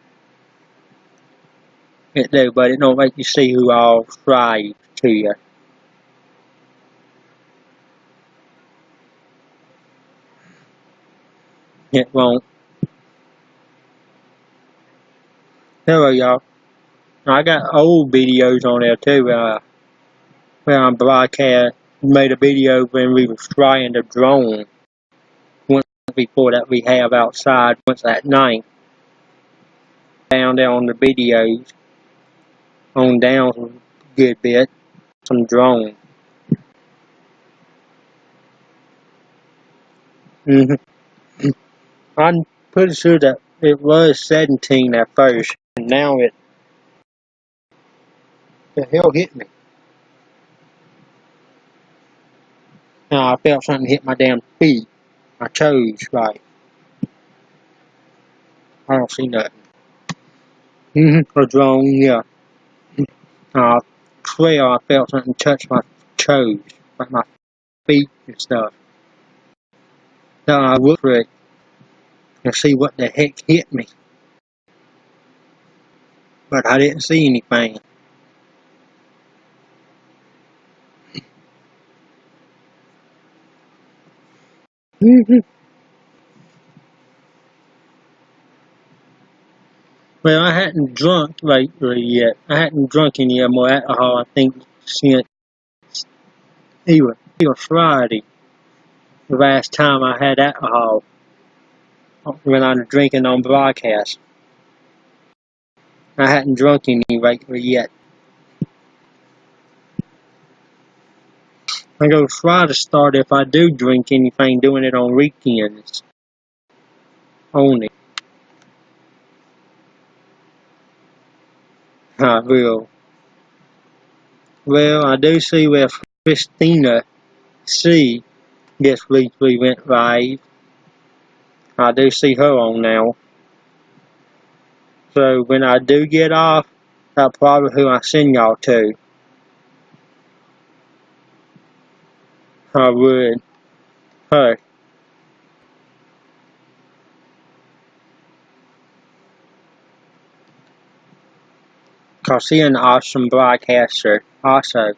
It do, but it don't let you see who all subscribe to you. It won't. Hello, y'all. I got old videos on there too. Where I broadcast, made a video when we was flying the drone. Once before that we have outside once at night. Down there on the videos. On down a good bit. Some drone. I'm pretty sure that it was 17 at first. And now it... The hell hit me? I felt something hit my damn feet. My toes, right. I don't see nothing. A drone, yeah. I swear I felt something touch my toes, like my feet and stuff. So I looked for it and see what the heck hit me. But I didn't see anything. Well, I hadn't drunk lately yet. I hadn't drunk any more alcohol, I think, since even Friday. The last time I had alcohol when I was drinking on broadcast. I hadn't drunk any lately yet. I'm going to try to start, if I do drink anything, doing it on weekends only. I will. Well, I do see where Christina C. this week we went live. I do see her on now. So when I do get off, that's probably who I send y'all to. I would. Her. Cause she's an awesome broadcaster also.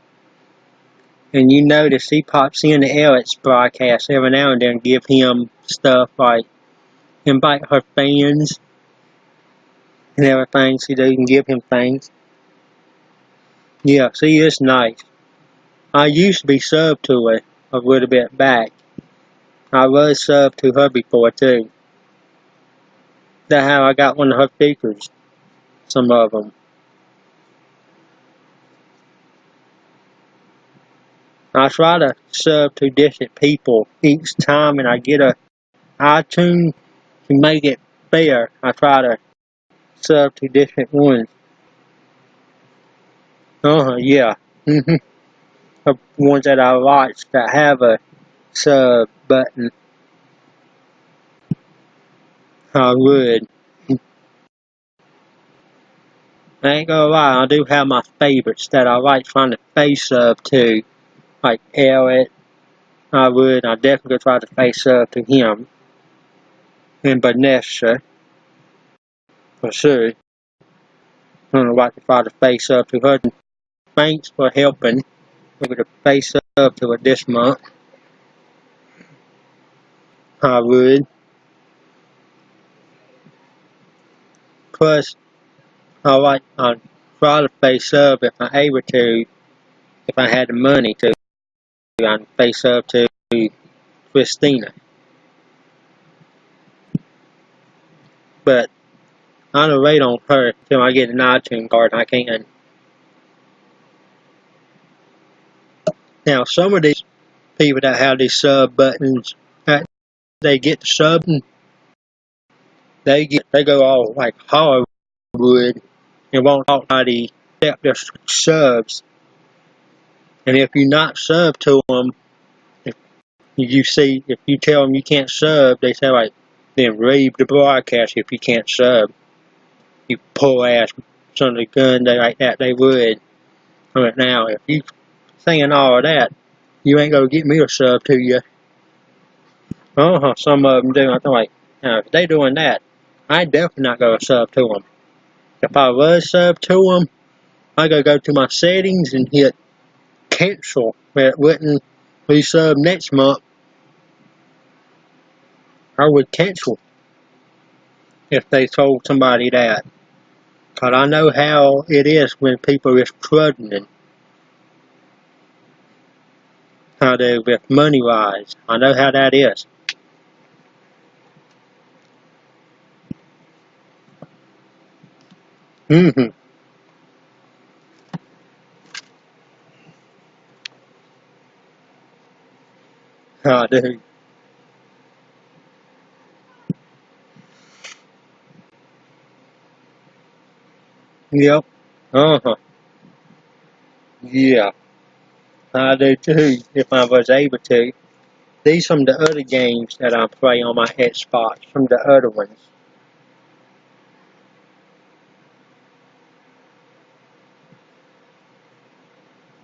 And you notice he pops in to Elliot's broadcast every now and then, give him stuff like invite her fans and everything. See, they can give him things. Yeah, see, it's nice. I used to be subbed to her a little bit back. I was subbed to her before too. That's how I got one of her speakers. Some of them. I try to sub to different people each time, and I get a iTunes to make it fair. I try to sub to different ones. Yeah. The ones that I watch that have a sub button, I would. I ain't gonna lie, I do have my favorites that I like trying to face sub to, like Elliot. I definitely try to face up to him. And Vanessa, for sure. I'm gonna like to try to face up to her. thanks for helping. We're going to face up to it this month. I would. Plus, I'd try to face up if I'm able to, if I had the money to. I'd face up to Christina. But I'm going to wait on her till I get an iTunes card and I can. Now, some of these people that have these sub buttons, they get the sub, they go all like Hollywood and won't talk how to accept their subs. And if you not sub to them, if you tell them you can't sub, they say like, then read the broadcast if you can't sub. You poor ass son of a gun, they like that, they would. But now, if you saying all of that, you ain't gonna get me a sub to you. Some of them do. I'm like, now, if they doing that, I definitely not gonna sub to them. If I was sub to them, I gotta go to my settings and hit cancel. But it wouldn't resub next month. I would cancel if they told somebody that. Cause I know how it is when people is struggling. How they with money wise. I know how that is. Mm-hmm. I do. Yep. Yeah. I do too, if I was able to. These are some of the other games that I play on my Xbox, some of the other ones.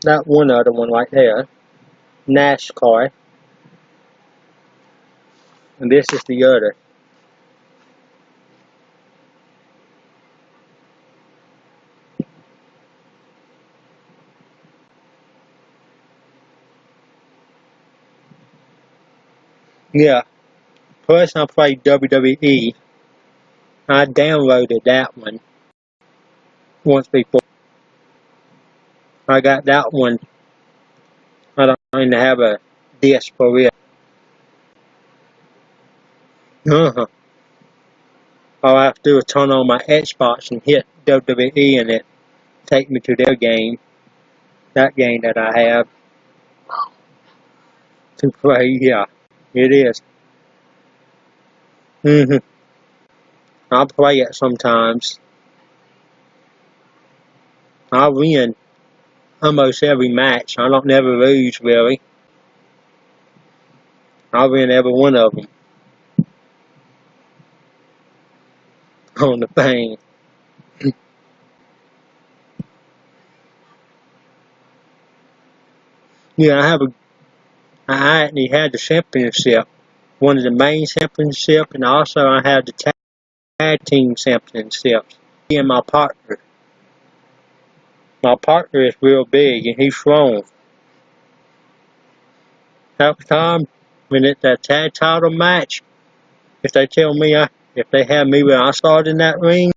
That one other one right there, NASCAR, and this is the other. Yeah, plus I played WWE. I downloaded that one once before. I got that one. I don't even have a disc for it. All I have to do is turn on my Xbox and hit WWE and it take me to their game. That game that I have to play, yeah, it is. I'll play it sometimes. I win almost every match. I don't never lose really. I win every one of them on the thing. Yeah, I actually had the championship, one of the main championships, and also I had the tag team championships. Me and my partner. My partner is real big and he's strong. Half the time when it's a tag title match, if they tell me if they have me when I started in that ring,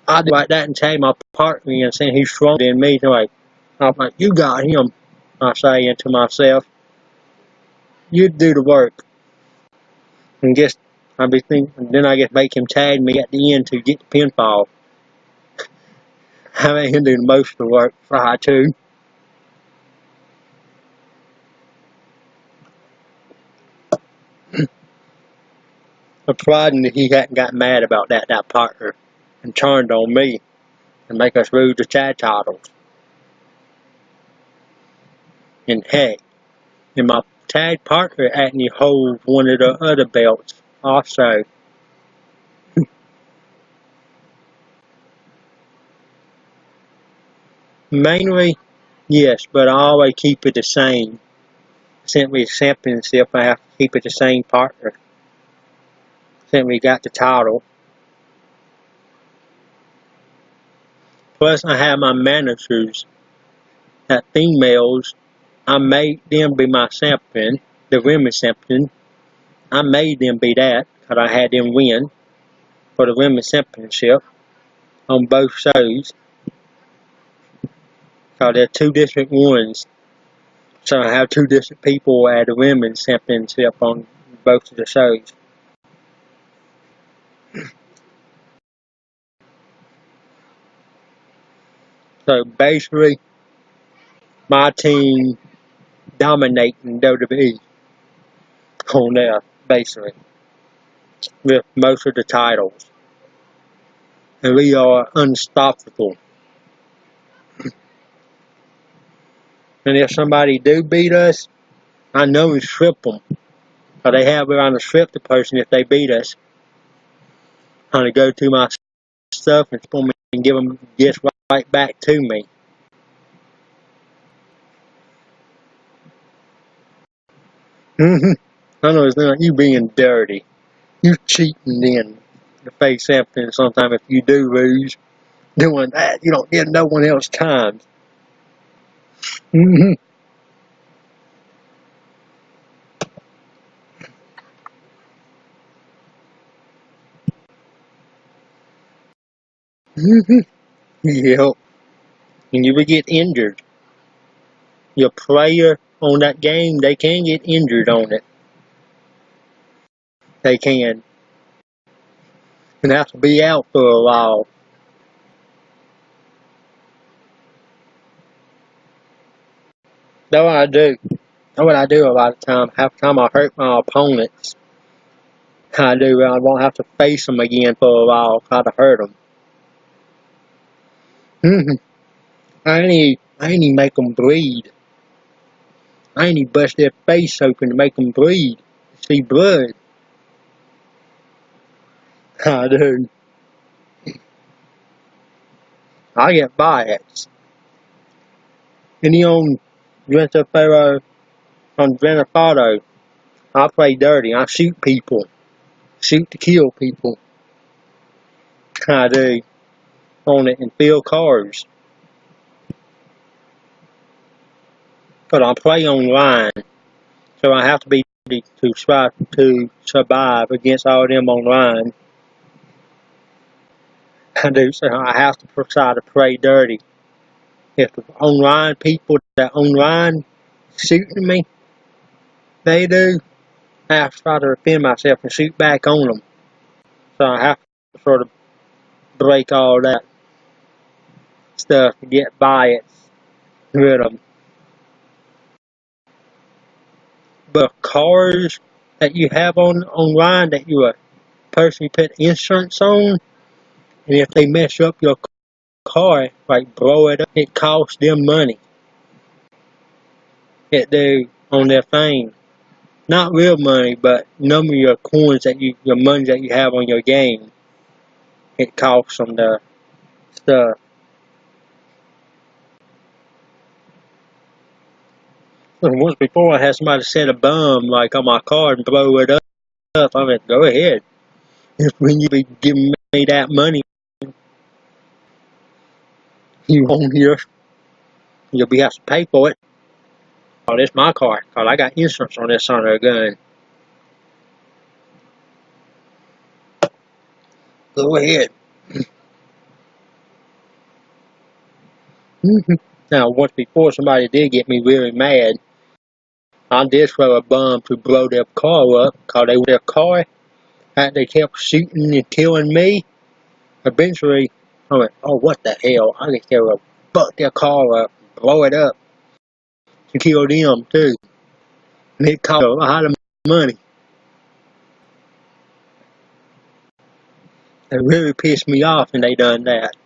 I do like that and tag my partner and saying he's stronger than me. I'm like, you got him. I say to myself, you do the work. And then I guess make him tag me at the end to get the pinfall. I make him do most of the work. Try to. Providing that he hadn't got mad about that partner and turned on me and make us lose the tag titles. And heck, and my tag partner actually holds one of the other belts also. Mainly, yes, but I always keep it the same. Since we championship, I have to keep it the same partner. Since we got the title. Plus, I have my managers that females, I made them be my champion, the women's champion. I made them be that, because I had them win for the women's championship on both shows. Because they're two different ones. So I have two different people at the women's championship on both of the shows. So basically, my team dominating WWE on there, basically, with most of the titles. And we are unstoppable. And if somebody do beat us, I know we strip them. Or they have around to strip the person if they beat us. I'm going to go to my stuff and give them gifts right back to me. I know it's not you being dirty. You cheating in the face something sometime if you do lose. Doing that, you don't give no one else time. Yep. And you will get injured. Your player on that game, they can get injured on it. They can. And have to be out for a while. That's what I do. That's what I do a lot of times. Half the time I hurt my opponents. I do. I won't have to face them again for a while. Try to hurt them. I ain't even make them bleed. I ain't even bust their face open to make them bleed. See blood. I do. I get biased. And on Grand Theft Auto, on Grand Theft Auto, I play dirty. I shoot people. Shoot to kill people. I do. On it and fill cars. But I play online. So I have to be ready to try to survive against all them online. I do. So I have to try to play dirty. If the online people that online shooting me, they do, I have to try to defend myself and shoot back on them. So I have to sort of break all that stuff to get by it with them. But cars that you have online that you personally put insurance on, and if they mess up your car, like blow it up, it costs them money. It do on their thing. Not real money, but number your coins your money that you have on your game. It costs them the stuff. Once before I had somebody set a bomb like on my car and blow it up. I mean, go ahead. When you be giving me that money, you won't hear. You'll be have to pay for it. Oh, that's my car. Cause I got insurance on this son of a gun. Go ahead. Now, once before somebody did get me really mad. I did throw a bomb to blow their car up. Cause they were their car. And they kept shooting and killing me. Eventually, I went, oh, what the hell? I just gotta fuck their car up, blow it up, to kill them, too. And it cost a lot of money. It really pissed me off when they done that.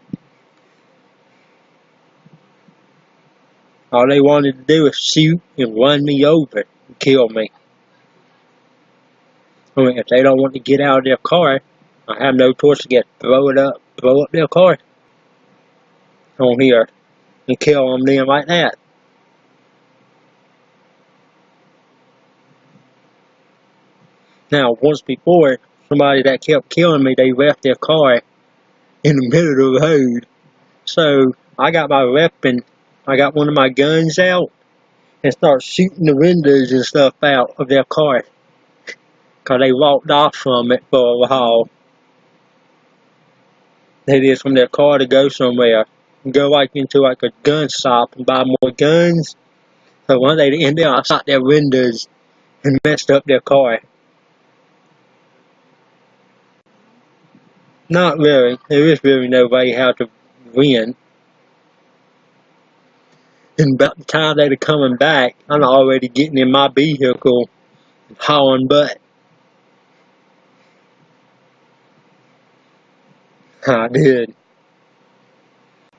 All they wanted to do was shoot and run me over and kill me. I mean, if they don't want to get out of their car, I have no choice to blow up their car on here and kill them like that. Now, once before, somebody that kept killing me, they left their car in the middle of the road. So, I got my weapon I got one of my guns out and start shooting the windows and stuff out of their car. Because they walked off from it for a while. They did from their car to go somewhere. Go like into like a gun shop and buy more guns. So one day they ended up shot their windows and messed up their car. Not really. There is really no way how to win. And about the time they were coming back, I'm already getting in my vehicle and hauling butt. I did.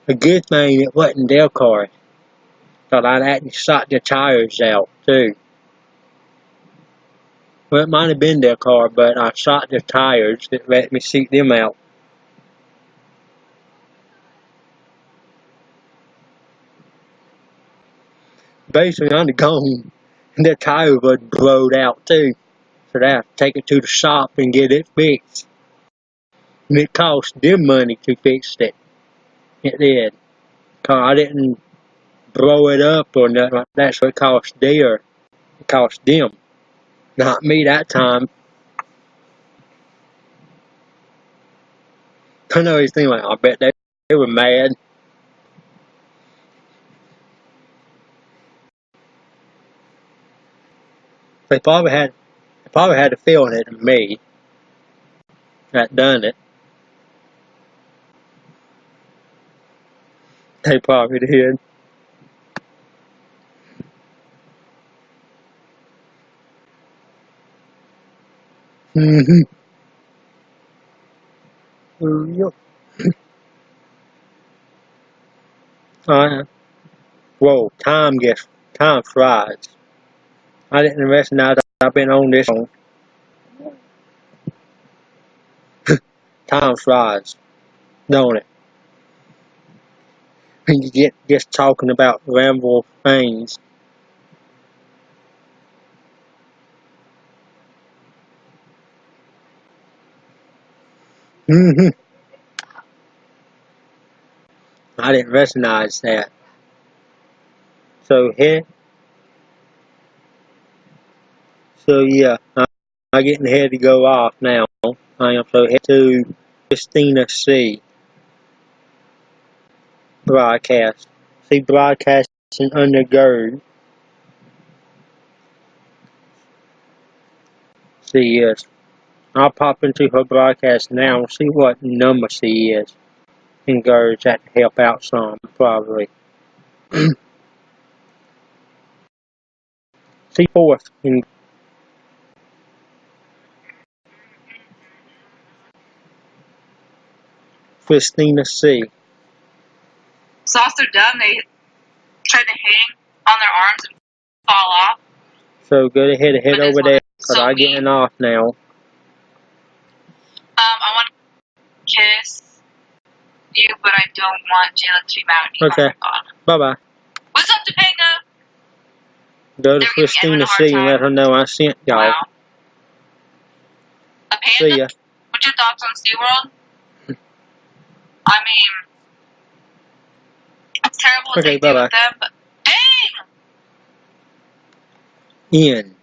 A good thing it wasn't their car. Thought I'd actually shot their tires out too. Well, it might have been their car, but I shot their tires that let me shoot them out. Basically, on the gone, and their tire was blowed out too. So they have to take it to the shop and get it fixed. And it cost them money to fix it. It did. Cause I didn't blow it up or nothing like that, so it cost them. Not me that time. I know he's thinking like, I bet they were mad. They probably had a feeling it was me that done it. They probably did. Mm-hmm. Yep. Whoa, time flies. I didn't recognize I've been on this long. Time flies, don't it? When you get just talking about ramble things. Mm-hmm. I didn't recognize that. So here, yeah, I'm getting ready to go off now. I am so head to Christina C. broadcast. See broadcasting undergird. See yes. I'll pop into her broadcast now and see what number she is. Encourage that to help out some, probably. See fourth in Christina C. So after they're done, they try to hang on their arms and fall off. So go ahead and head over there, because I'm getting off now. I want to kiss you, but I don't want Jayla to be mad at me. Okay. Oh my God. Bye-bye. What's up, Topanga? Go to Christina C and let her know I sent y'all. Wow. A panda? See ya. What's your thoughts on SeaWorld? I mean, it's terrible what they do with them, but dang! Ian.